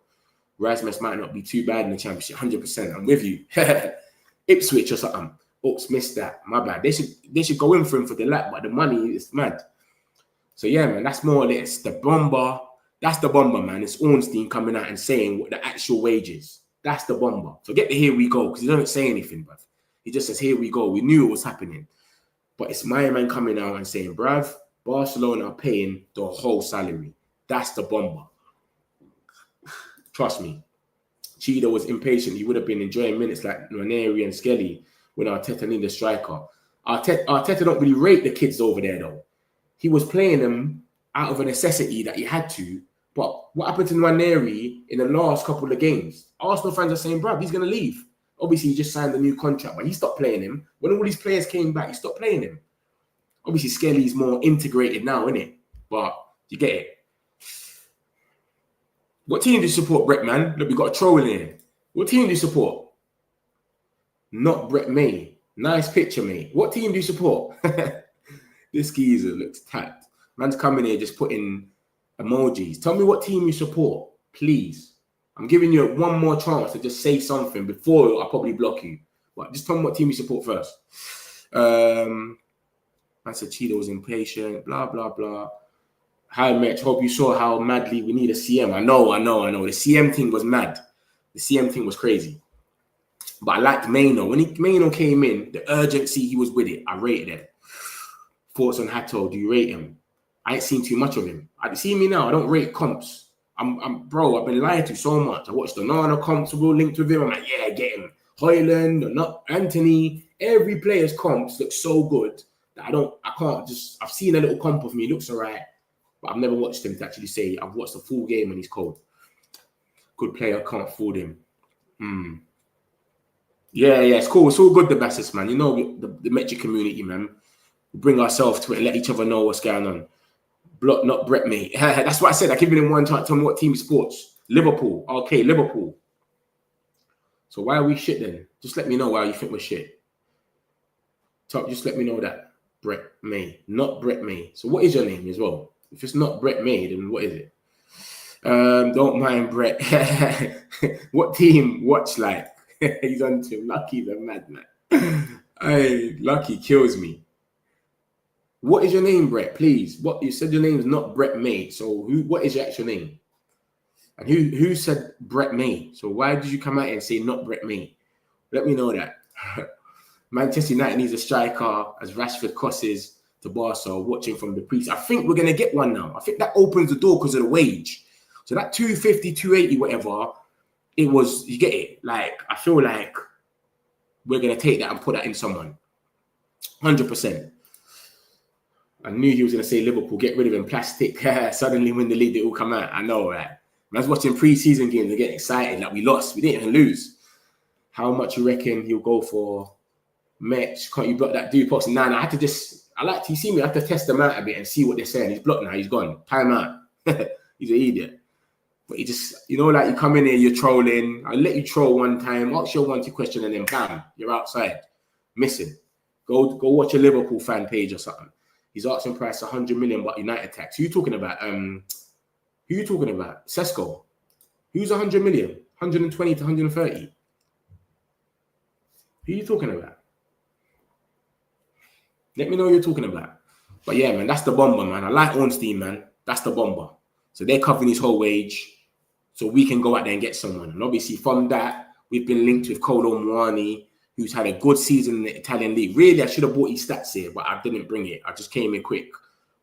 S2: Rasmus might not be too bad in the championship. 100%. I'm with you. Ipswich or something. Oops, missed that. My bad. They should go in for him for the lap, but the money is mad. So yeah, man, that's more or less the bomber. That's the bomber, man. It's Ornstein coming out and saying what the actual wage is. That's the bomber. Forget the here we go, because he doesn't say anything, bruv. He just says, here we go. We knew it was happening. But it's my man coming out and saying, bruv, Barcelona are paying the whole salary. That's the bomber. Trust me. Cheetah was impatient. He would have been enjoying minutes like Ranieri and Skelly when Arteta needed a striker. Arteta don't really rate the kids over there, though. He was playing them out of a necessity that he had to. But what happened to Ranieri in the last couple of games? Arsenal fans are saying, bruv, he's going to leave. Obviously, he just signed a new contract, but he stopped playing him. When all these players came back, he stopped playing him. Obviously, Skelly's more integrated now, isn't it? But you get it. What team do you support, Brett, man? Look, we got a troll in here. What team do you support? Not Brett May. Nice picture, mate. What team do you support? This geezer looks tapped. Man's coming here just putting emojis. Tell me what team you support, please. I'm giving you one more chance to just say something before I probably block you. But just tell me what team you support first. I said Cheetah was impatient, blah, blah, blah. Hi, Mitch. Hope you saw how madly we need a CM. I know. The CM thing was mad. The CM thing was crazy. But I liked Maino. When Maino came in, the urgency, he was with it. I rated it. Thoughts on Hato, do you rate him? I ain't seen too much of him. See me now, I don't rate comps. Bro, I've been lied to so much. I watched the Nana comps, we're linked with him. I'm like, yeah, get him. Hoyland, not Anthony. Every player's comps look so good that I've seen a little comp of me, it looks all right. But I've never watched him to actually say I've watched the full game and he's cold. Good player, can't fool him. Yeah, it's cool. It's all good, the Bassis, man. You know, the Metric community, man. We bring ourselves to it and let each other know what's going on. Block, not Brett, mate. That's what I said. I give him one chance. Tell me what team sports. Liverpool. Okay, Liverpool. So why are we shit then? Just let me know why you think we're shit. Top, just let me know that. Brett May, not Brett May. So what is your name as well? If it's not Brett May, then what is it? Don't mind Brett. What team? Watch like. He's on to Lucky the madman. Hey, Lucky kills me. What is your name, Brett? Please. What you said your name is not Brett May. So what is your actual name? And who said Brett May? So why did you come out and say not Brett May? Let me know that. Manchester United needs a striker as Rashford crosses to Barca, watching from the priest. I think we're going to get one now. I think that opens the door because of the wage. So that 250, 280, whatever, it was, you get it? Like, I feel like we're going to take that and put that in someone. 100%. I knew he was going to say Liverpool, get rid of him, plastic. Suddenly win the league, they all come out. I know, right? I was watching pre-season games and getting excited. Like, we lost. We didn't even lose. How much you reckon he'll go for? Match, can't you block that dude posting? Nah, I had to just, you see me, I have to test them out a bit and see what they're saying. He's blocked now, he's gone. Time out. He's an idiot. But he just, like you come in here, you're trolling. I'll let you troll one time, ask your one, two question, and then bam, you're outside. Missing. Go watch a Liverpool fan page or something. He's asking price 100 million, but United tax. Who you talking about? Who you talking about? Sesko. Who's 100 million? 120 to 130. Who you talking about? Let me know what you're talking about. But yeah, man, that's the bomber, man. I like Ornstein, man. That's the bomber. So they're covering his whole wage so we can go out there and get someone. And obviously from that, we've been linked with Kolo Muani, who's had a good season in the Italian league. Really, I should have brought his stats here, but I didn't bring it. I just came in quick.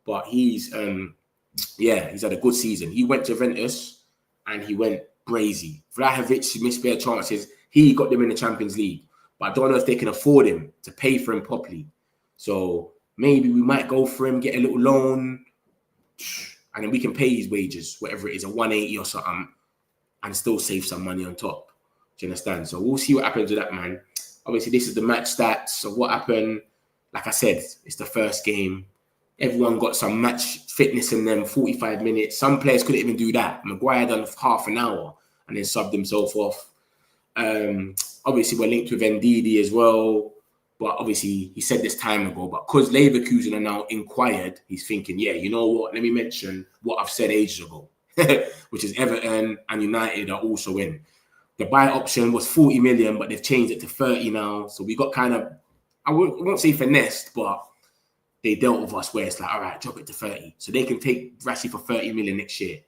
S2: But he's had a good season. He went to Juventus and he went brazy. Vlahovic missed bare chances. He got them in the Champions League. But I don't know if they can afford him to pay for him properly. So maybe we might go for him, get a little loan, and then we can pay his wages, whatever it is, a 180 or something, and still save some money on top. Do you understand? So we'll see what happens with that, man. Obviously, this is the match stats of what happened. Like I said, it's the first game. Everyone got some match fitness in them, 45 minutes. Some players couldn't even do that. Maguire done half an hour and then subbed himself off. Obviously, we're linked with Ndidi as well. But obviously, he said this time ago. But because Leverkusen are now inquired, he's thinking, yeah, you know what? Let me mention what I've said ages ago, which is Everton and United are also in. The buy option was 40 million, but they've changed it to 30 now. So we got kind of, I won't say finessed, but they dealt with us where it's like, all right, drop it to 30. So they can take Rashford for 30 million next year.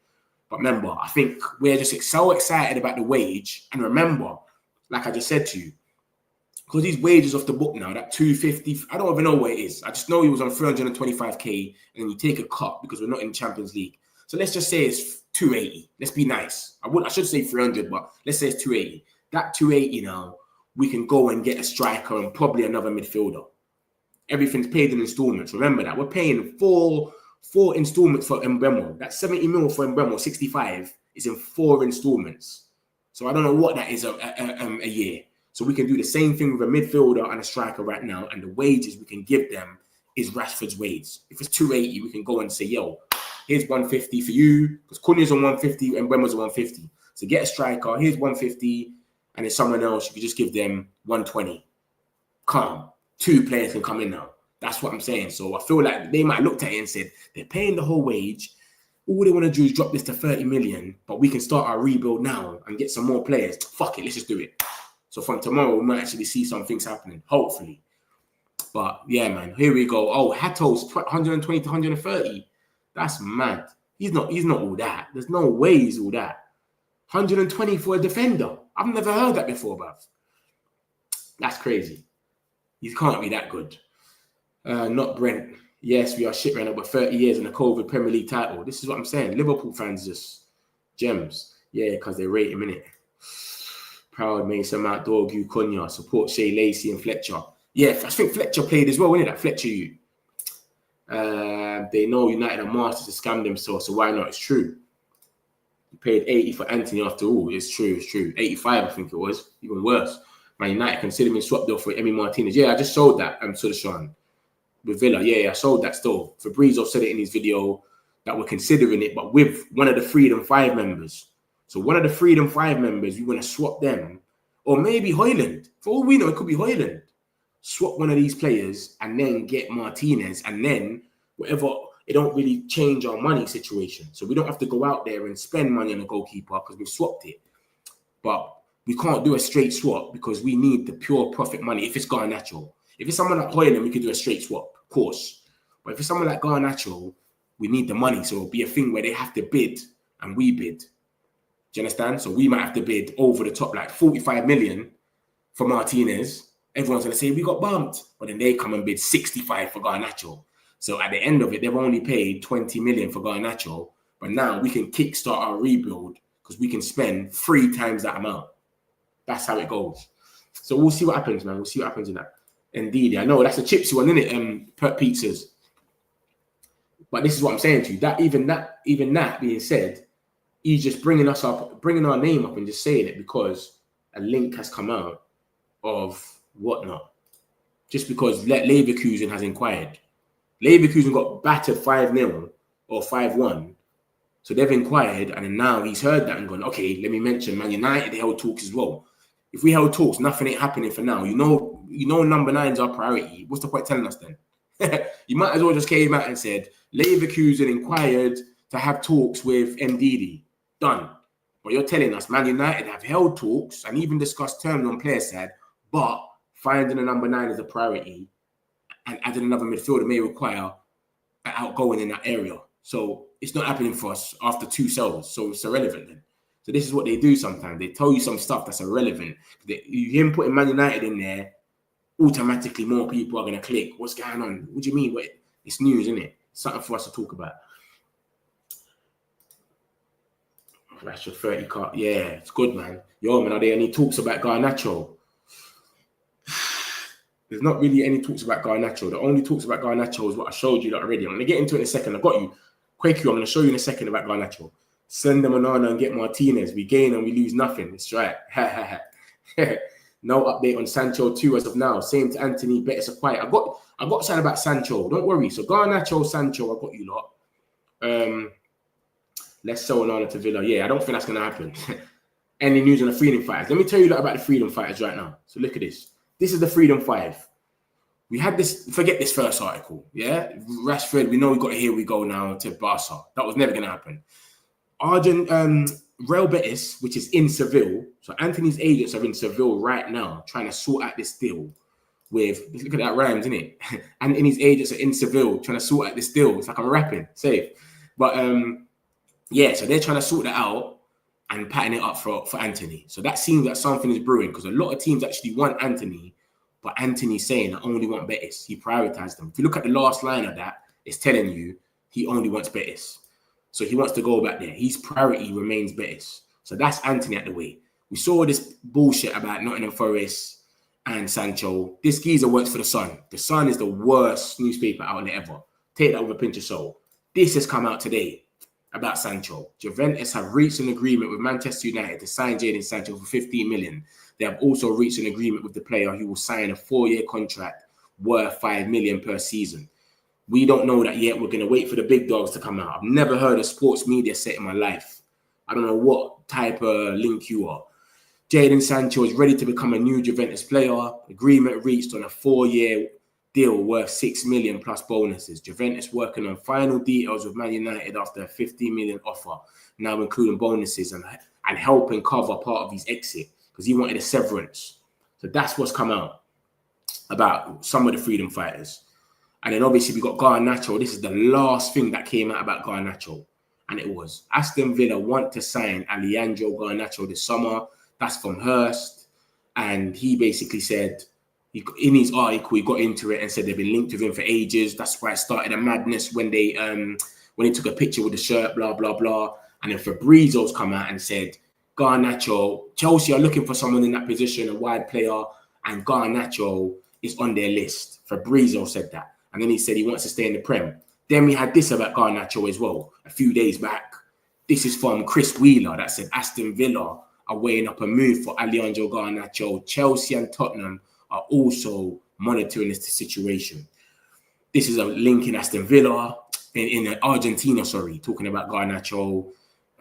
S2: But remember, I think we're just so excited about the wage. And remember, like I just said to you, because these wages off the book now, that 250, I don't even know what it is. I just know he was on 325k and then you take a cut because we're not in Champions League. So let's just say it's 280. Let's be nice. I should say 300, but let's say it's 280. That 280 now, we can go and get a striker and probably another midfielder. Everything's paid in installments. Remember that. We're paying four installments for Mbemo. That 70 mil for Mbemo, 65, is in 4 installments. So I don't know what that is a year. So we can do the same thing with a midfielder and a striker right now, and the wages we can give them is Rashford's wage. If it's 280, we can go and say, yo, here's 150 for you, because Cunha's on 150 and Mbembo's on 150. So get a striker, here's 150, and then someone else, you can just give them 120. Calm. 2 players can come in now. That's what I'm saying. So I feel like they might have looked at it and said, they're paying the whole wage. All they want to do is drop this to 30 million, but we can start our rebuild now and get some more players. Fuck it, let's just do it. So from tomorrow, we might actually see some things happening, hopefully. But yeah, man, here we go. Oh, Hato's 120 to 130. That's mad. He's not all that. There's no way he's all that. 120 for a defender. I've never heard that before, bruv. That's crazy. He can't be that good. Not Brent. Yes, we are shit right now, but 30 years in a COVID Premier League title. This is what I'm saying. Liverpool fans just gems. Yeah, because they rate him, innit? Proud Mason Mount, Dorgu, Cunha, support Shea Lacey and Fletcher. Yeah, I think Fletcher played as well, innit? That Fletcher you. They know United are masters to scam themselves, so why not? It's true. He paid 80 for Anthony after all. It's true, it's true. 85, I think it was. Even worse. Man United consider me swapped off for Emi Martinez. Yeah, I just sold that, Sudarshan. With Villa. Yeah, I sold that still. Fabrizio said it in his video that we're considering it, but with one of the Freedom 5 members. So one of the Freedom 5 members, we want to swap them Or maybe Højlund. For all we know, it could be Højlund. Swap one of these players and then get Martinez, and then whatever, it don't really change our money situation. So we don't have to go out there and spend money on a goalkeeper because we swapped it. But we can't do a straight swap because we need the pure profit money if it's Garnacho. If it's someone like Højlund, we could do a straight swap, of course. But if it's someone like Garnacho, we need the money. So it'll be a thing where they have to bid and we bid. Do you understand? So we might have to bid over the top, like 45 million for Martinez. Everyone's going to say, we got bumped. But then they come and bid 65 for Garnacho. So at the end of it, they've only paid 20 million for Garnacho. But now we can kickstart our rebuild because we can spend 3 times that amount. That's how it goes. So we'll see what happens, man. We'll see what happens in that. Indeed, I know that's a chipsy one, isn't it? Per pizzas. But this is what I'm saying to you. That even that being said, he's just bringing us up, bringing our name up, and just saying it because a link has come out of whatnot. Just because Leverkusen has inquired. Leverkusen got battered 5-0 or 5-1. So they've inquired, and then now he's heard that and gone, okay, let me mention Man United, they held talks as well. If we held talks, nothing ain't happening for now. You know number 9's our priority. What's the point telling us then? You might as well just came out and said, Leverkusen inquired to have talks with Ndidi. Done. But you're telling us Man United have held talks and even discussed terms on player side, but finding a number 9 is a priority and adding another midfielder may require an outgoing in that area. So it's not happening for us after 2 sales. So it's irrelevant then. So this is what they do sometimes. They tell you some stuff that's irrelevant. Him putting Man United in there, automatically more people are going to click. What's going on? What do you mean? Wait, it's news, isn't it? Something for us to talk about. Rashford 30 car. Yeah, it's good, man. Yo, man, are there any talks about Garnacho? There's not really any talks about Garnacho. The only talks about Garnacho is what I showed you already. I'm going to get into it in a second. I got you. Quaku, I'm going to show you in a second about Garnacho. Send them Onana and get Martinez. We gain and we lose nothing. It's right. No update on Sancho 2 as of now. Same to Anthony. Better so quiet. I got something about Sancho. Don't worry. So Garnacho, Sancho, I got you lot. Let's sell Onana to Villa. Yeah, I don't think that's going to happen. Any news on the Freedom Fighters? Let me tell you about the Freedom Fighters right now. So look at this. This is the Freedom 5. We had this, forget this first article, yeah? Rashford, we know we got a here we go now to Barca. That was never going to happen. Real Betis, which is in Seville. So Anthony's agents are in Seville right now trying to sort out this deal with, look at that rhymes, isn't it? Anthony's agents are in Seville trying to sort out this deal. It's like I'm rapping, safe. But yeah, so they're trying to sort that out and pattern it up for Anthony. So that seems like something is brewing because a lot of teams actually want Anthony, but Anthony's saying, I only want Betis. He prioritized them. If you look at the last line of that, it's telling you he only wants Betis. So he wants to go back there. His priority remains Betis. So that's Anthony at the way. We saw this bullshit about Nottingham Forest and Sancho. This geezer works for The Sun. The Sun is the worst newspaper outlet ever. Take that with a pinch of salt. This has come out today about Sancho. Juventus have reached an agreement with Manchester United to sign Jadon Sancho for 15 million. They have also reached an agreement with the player who will sign a 4-year contract worth 5 million per season. We don't know that yet. We're going to wait for the big dogs to come out. I've never heard of sports media set in my life. I don't know what type of link you are. Jadon Sancho is ready to become a new Juventus player. Agreement reached on a 4-year deal worth 6 million plus bonuses. Juventus working on final details with Man United after a 15 million offer, now including bonuses and helping cover part of his exit because he wanted a severance. So that's what's come out about some of the freedom fighters. And then obviously we got Garnacho. This is the last thing that came out about Garnacho. And it was Aston Villa want to sign Alejandro Garnacho this summer. That's from Hurst. And he basically said, in his article, he got into it and said they've been linked with him for ages. That's why it started a madness when they took a picture with the shirt, blah, blah, blah. And then Fabrizio's come out and said, Garnacho, Chelsea are looking for someone in that position, a wide player, and Garnacho is on their list. Fabrizio said that. And then he said he wants to stay in the Prem. Then we had this about Garnacho as well, a few days back. This is from Chris Wheeler that said Aston Villa are weighing up a move for Alejandro Garnacho. Chelsea and Tottenham are also monitoring this situation. This is a link in Aston Villa, in Argentina, talking about Garnacho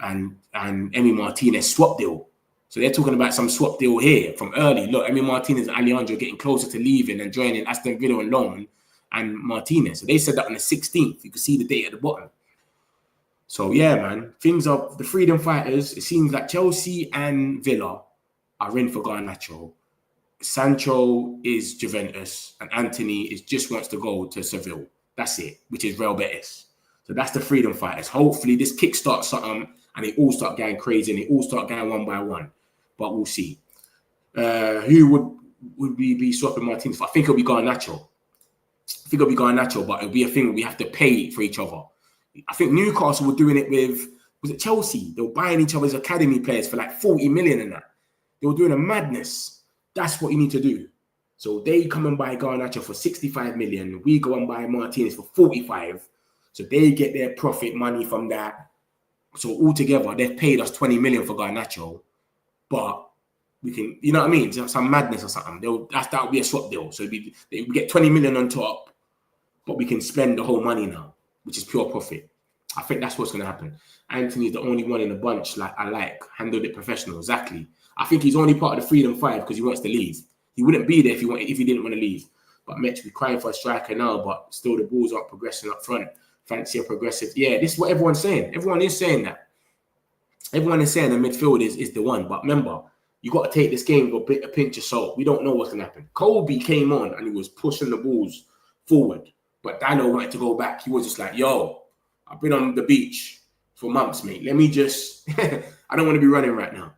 S2: and Emi Martinez swap deal. So they're talking about some swap deal here from early. Look, Emi Martinez and Alejandro getting closer to leaving and joining Aston Villa on loan and Martinez. So they said that on the 16th. You can see the date at the bottom. So yeah, man, things are the freedom fighters. It seems like Chelsea and Villa are in for Garnacho. Sancho is Juventus and Anthony is just wants to go to Seville. That's it, which is Real Betis. So that's the freedom fighters. Hopefully this kickstarts something and they all start going crazy and they all start going one by one. But we'll see. Who would we be swapping Martinez for? I think it'll be Garnacho. But it'll be a thing where we have to pay for each other. I think Newcastle were doing it with, was it Chelsea? They were buying each other's academy players for like 40 million and that. They were doing a madness. That's what you need to do. So they come and buy Garnacho for 65 million. We go and buy Martinez for 45. So they get their profit money from that. So altogether, they've paid us 20 million for Garnacho. But we can, you know what I mean? Some madness or something. That would be a swap deal. So we get 20 million on top, but we can spend the whole money now, which is pure profit. I think that's what's going to happen. Anthony's the only one in the bunch handled it professional. Exactly. I think he's only part of the Freedom Five because he wants to leave. He wouldn't be there if he didn't want to leave. But Metch, we're crying for a striker now, but still the balls aren't progressing up front. Fancy a progressive. Yeah, this is what everyone's saying. Everyone is saying that. Everyone is saying the midfield is the one. But remember, you got to take this game with a pinch of salt. We don't know what's going to happen. Colby came on and he was pushing the balls forward. But Dano wanted to go back. He was just like, yo, I've been on the beach for months, mate. Let me just, I don't want to be running right now.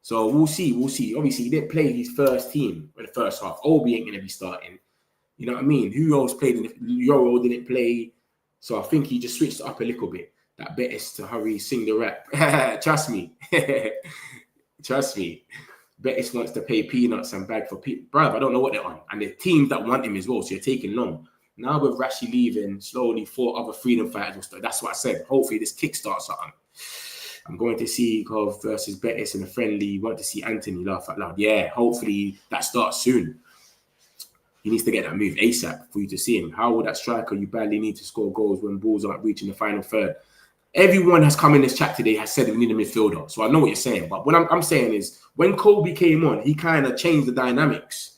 S2: So we'll see. Obviously, he didn't play his first team in the first half. Obi ain't going to be starting. You know what I mean? Who else played in the Euro didn't play. So I think he just switched it up a little bit. That Betis to hurry, sing the rap. Trust me. Trust me. Betis wants to pay peanuts and bag for people. Bruv, I don't know what they're on. And the teams that want him as well. So you're taking long. Now with Rashi leaving, slowly 4 other freedom fighters will start. That's what I said. Hopefully this kickstarts something. I'm going to see Cove versus Betis in a friendly. Want to see Anthony laugh out loud. Yeah, hopefully that starts soon. He needs to get that move ASAP for you to see him. How will that striker you badly need to score goals when balls aren't reaching the final third? Everyone has come in this chat today has said we need a midfielder. So I know what you're saying. But what I'm saying is when Colby came on, he kind of changed the dynamics.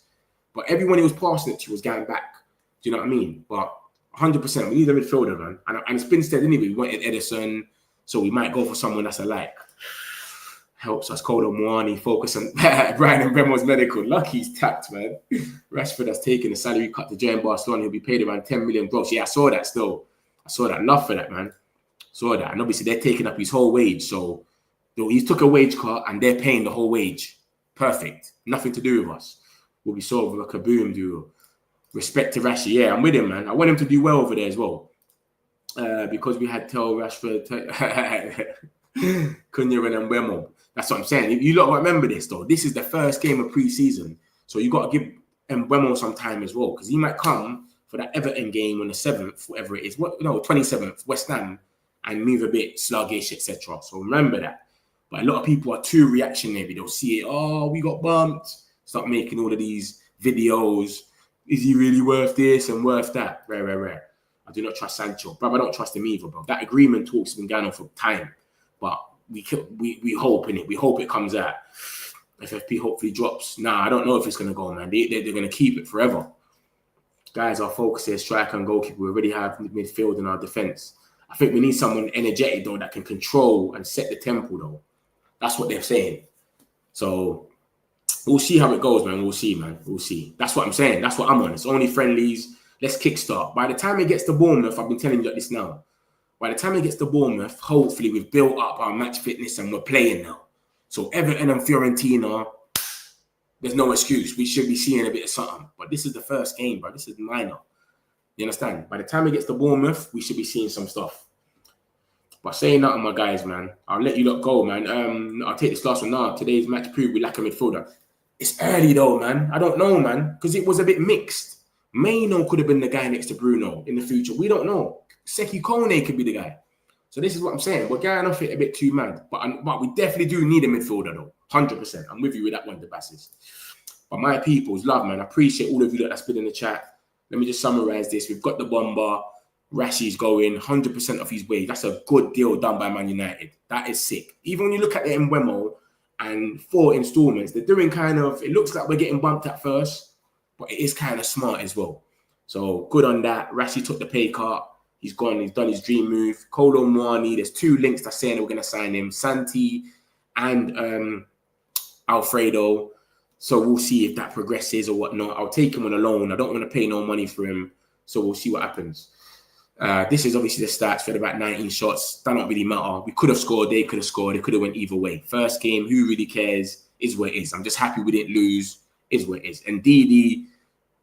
S2: But everyone he was passing it to was going back. Do you know what I mean? But 100%, we need a midfielder, man. And it's been said anyway. We wanted Edison. So we might go for someone that's alike. Helps us. Kodo Moani focus on Brian and Bremo's medical. Lucky he's tapped, man. Rashford has taken a salary cut to join Barcelona. He'll be paid around 10 million gross. Yeah, I saw that still. I saw that. Love for that, man. Saw that. And obviously they're taking up his whole wage. So he took a wage cut and they're paying the whole wage. Perfect. Nothing to do with us. We'll be sort of a kaboom duo. Respect to Rashi. Yeah, I'm with him, man. I want him to do well over there as well. Because we had Tel Rashford, Cunha and Mbemo. That's what I'm saying. If you lot remember this, though, this is the first game of pre-season. So you got to give Mbemo some time as well. Because he might come for that Everton game on the 7th, whatever it is. 27th, West Ham, and move a bit sluggish, etc. So remember that. But a lot of people are too reactionary. They'll see it, oh, we got bumped. Start making all of these videos. Is he really worth this and worth that? Rare. I do not trust Sancho. Bro, I don't trust him either, bro. That agreement talks have been going on for time. But we hope in it. We hope it comes out. FFP hopefully drops. Nah, I don't know if it's going to go, man. They're going to keep it forever. Guys, our focus is striker and goalkeeper. We already have midfield in our defence. I think we need someone energetic, though, that can control and set the tempo, though. That's what they're saying. So we'll see how it goes, man. We'll see, man. We'll see. That's what I'm saying. That's what I'm on. It's only friendlies. Let's kickstart. By the time it gets to Bournemouth, I've been telling you this now. By the time it gets to Bournemouth, hopefully we've built up our match fitness and we're playing now. So Everton and Fiorentina, there's no excuse. We should be seeing a bit of something. But this is the first game, bro. This is minor. You understand? By the time it gets to Bournemouth, we should be seeing some stuff. But saying that, my guys, man, I'll let you lot go, man. I'll take this last one now. Today's match proved we lack a midfielder. It's early, though, man. I don't know, man, because it was a bit mixed. Maino could have been the guy next to Bruno in the future. We don't know. Seki Kone could be the guy. So this is what I'm saying. We're going off it a bit too mad. But we definitely do need a midfielder, though. 100%. I'm with you with that one, the Basses. But my people's love, man. I appreciate all of you that's been in the chat. Let me just summarize this. We've got the bomber. Rashi's going 100% off his wage. That's a good deal done by Man United. That is sick. Even when you look at the Mbeumo and 4 installments. They're doing kind of, it looks like we're getting bumped at first, but it is kind of smart as well. So good on that. Rashi took the pay cut. He's gone. He's done his dream move. Kolo Muani, there's 2 links that's saying we're going to sign him. Santi and Alfredo. So we'll see if that progresses or whatnot. I'll take him on a loan. I don't want to pay no money for him. So we'll see what happens. This is obviously the stats. We had about 19 shots. That don't really matter. We could have scored. They could have scored. It could have went either way. First game, who really cares? Is what it is. I'm just happy we didn't lose. Is what it is. And Didi,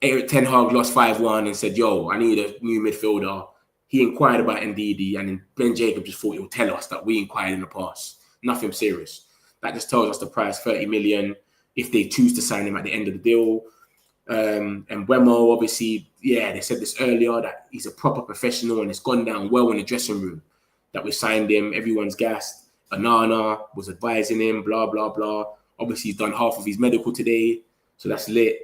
S2: Eric Ten Hag lost 5-1 and said, yo, I need a new midfielder. He inquired about Ndidi, and then Ben Jacob just thought he would tell us that we inquired in the past. Nothing serious. That just tells us the price, 30 million, if they choose to sign him at the end of the deal. And Wemo, obviously, yeah, they said this earlier, that he's a proper professional and it's gone down well in the dressing room that we signed him. Everyone's gassed. Anana was advising him, blah, blah, blah. Obviously, he's done half of his medical today, so that's lit.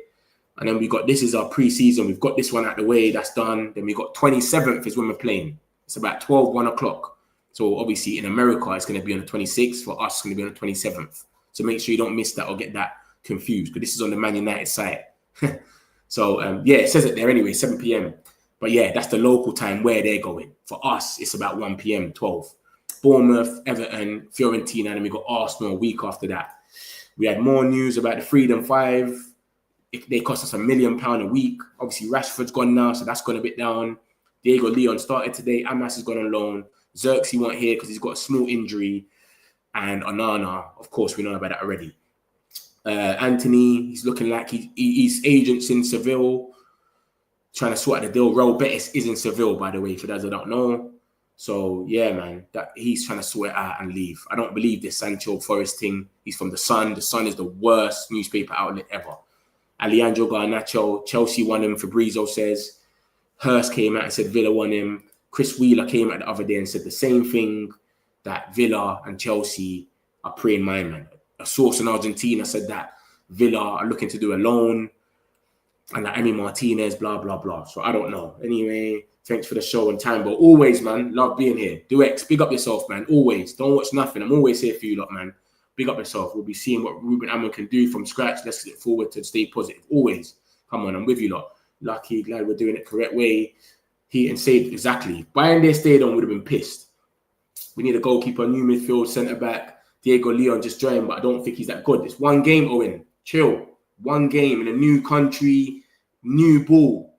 S2: And then we got, this is our pre-season. We've got this one out the way. That's done. Then we got 27th is when we're playing. It's about 1 o'clock. So obviously in America, it's going to be on the 26th. For us, it's going to be on the 27th. So make sure you don't miss that or get that confused, because this is on the Man United site. So yeah, it says it there anyway, 7 p.m. But yeah, that's the local time where they're going. For us, it's about 1 p.m, 12. Bournemouth, Everton, Fiorentina, and then we got Arsenal a week after that. We had more news about the Freedom 5. They cost us £1 million a week. Obviously, Rashford's gone now, so that's gone a bit down. Diego Leon started today. Amas has gone on loan. Xerxes won't here because he's got a small injury. And Onana, of course, we know about that already. Anthony, he's looking like he's agents in Seville, trying to sort out the deal. Raul Betis is in Seville, by the way, for those that don't know. So, yeah, man, that he's trying to sort it out and leave. I don't believe this Sancho Forest thing. He's from The Sun. The Sun is the worst newspaper outlet ever. Alejandro Garnacho, Chelsea won him, Fabrizio says. Hurst came out and said Villa won him. Chris Wheeler came out the other day and said the same thing, that Villa and Chelsea are praying my man. A source in Argentina said that Villa are looking to do a loan and that Emi Martinez, blah, blah, blah. So I don't know. Anyway, thanks for the show and time. But always, man, love being here. Do X, big up yourself, man. Always. Don't watch nothing. I'm always here for you lot, man. Big up yourself. We'll be seeing what Ruben Amorim can do from scratch. Let's look forward to stay positive. Always. Come on, I'm with you lot. Lucky, glad we're doing it the correct way. Heat and save. Exactly. Bayern they stayed on would have been pissed. We need a goalkeeper, new midfield, centre-back. Diego Leon just joined, but I don't think he's that good. It's one game, Owen. Chill. One game in a new country, new ball.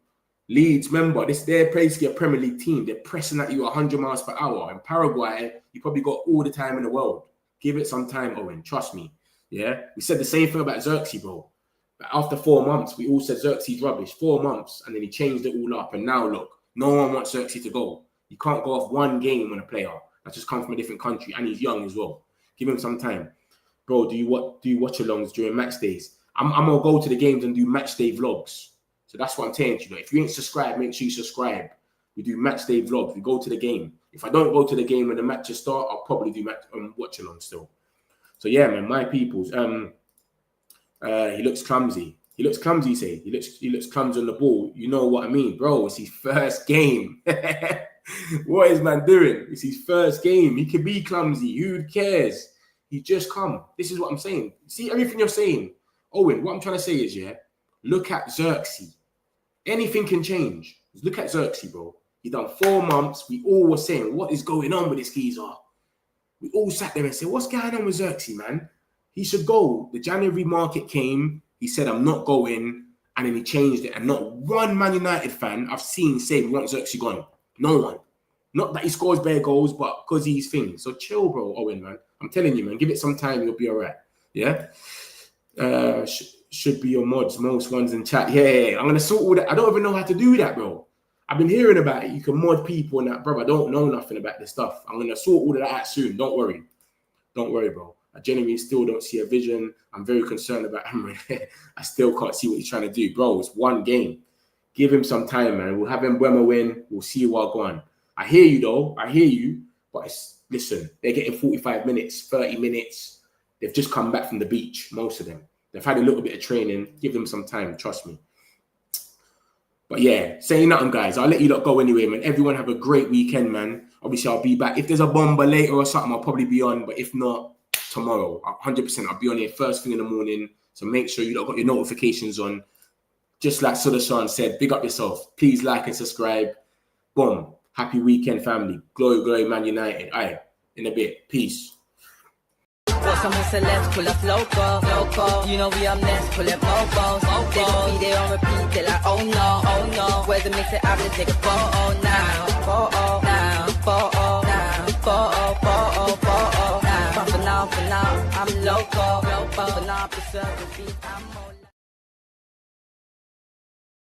S2: Leeds, remember, this their place to get a Premier League team. They're pressing at you 100 miles per hour. In Paraguay, you probably got all the time in the world. Give it some time, Owen. Trust me. Yeah? We said the same thing about Xerxes, bro. But after 4 months, we all said Xerxes rubbish. 4 months, and then he changed it all up. And now, look, no one wants Xerxes to go. You can't go off one game on a player that's just come from a different country, and he's young as well. Give him some time. Bro, do you watch-alongs during match days? I'm going to go to the games and do Matchday Vlogs. So that's what I'm telling you. If you ain't subscribed, make sure you subscribe. We do Matchday Vlogs. We go to the game. If I don't go to the game when the matches start, I'll probably do watch-along still. So, yeah, man, my peoples. He looks clumsy. He looks clumsy, say. He looks clumsy on the ball. You know what I mean? Bro, it's his first game. What is man doing? It's his first game. He can be clumsy. Who cares? He just come. This is what I'm saying. See everything you're saying. Owen, what I'm trying to say is, yeah, look at Xerxes. Anything can change. Look at Xerxes, bro. He done 4 months. We all were saying, what is going on with this geezer? We all sat there and said, what's going on with Xerxes, man? He should go. The January market came. He said, I'm not going. And then he changed it. And not one Man United fan I've seen say we want Xerxes gone. No one. Not that he scores bare goals, but because he's things. So chill, bro, Owen, man. I'm telling you, man. Give it some time. You'll be all right. Yeah? Should be your mods. Most ones in chat. Yeah. I'm going to sort all that. I don't even know how to do that, bro. I've been hearing about it. You can mod people and that, bro. I don't know nothing about this stuff. I'm going to sort all of that out soon. Don't worry. Don't worry, bro. I genuinely still don't see a vision. I'm very concerned about Amorim. I still can't see what he's trying to do. Bro, it's one game. Give him some time, man. We'll have Mbeumo win. We'll see what go on. I hear you, though. I hear you. But listen, they're getting 45 minutes, 30 minutes. They've just come back from the beach, most of them. They've had a little bit of training. Give them some time. Trust me. But yeah, saying nothing, guys. I'll let you lot go anyway, man. Everyone have a great weekend, man. Obviously, I'll be back. If there's a bomber later or something, I'll probably be on. But if not, tomorrow. 100%. I'll be on here first thing in the morning. So make sure you got your notifications on. Just like Sudarshan said, big up yourself. Please like and subscribe. Boom. Happy weekend, family. Glory, glory, Man United. Aye, in a bit. Peace.
S1: What's on Mr. Let's pull up local. You know we up next, pull up mobos. They gon' be there on repeat, they're like, oh no. Where's the mix it up, let's take a photo now. But for now, I'm local. For now, I'm preserving beat, I'm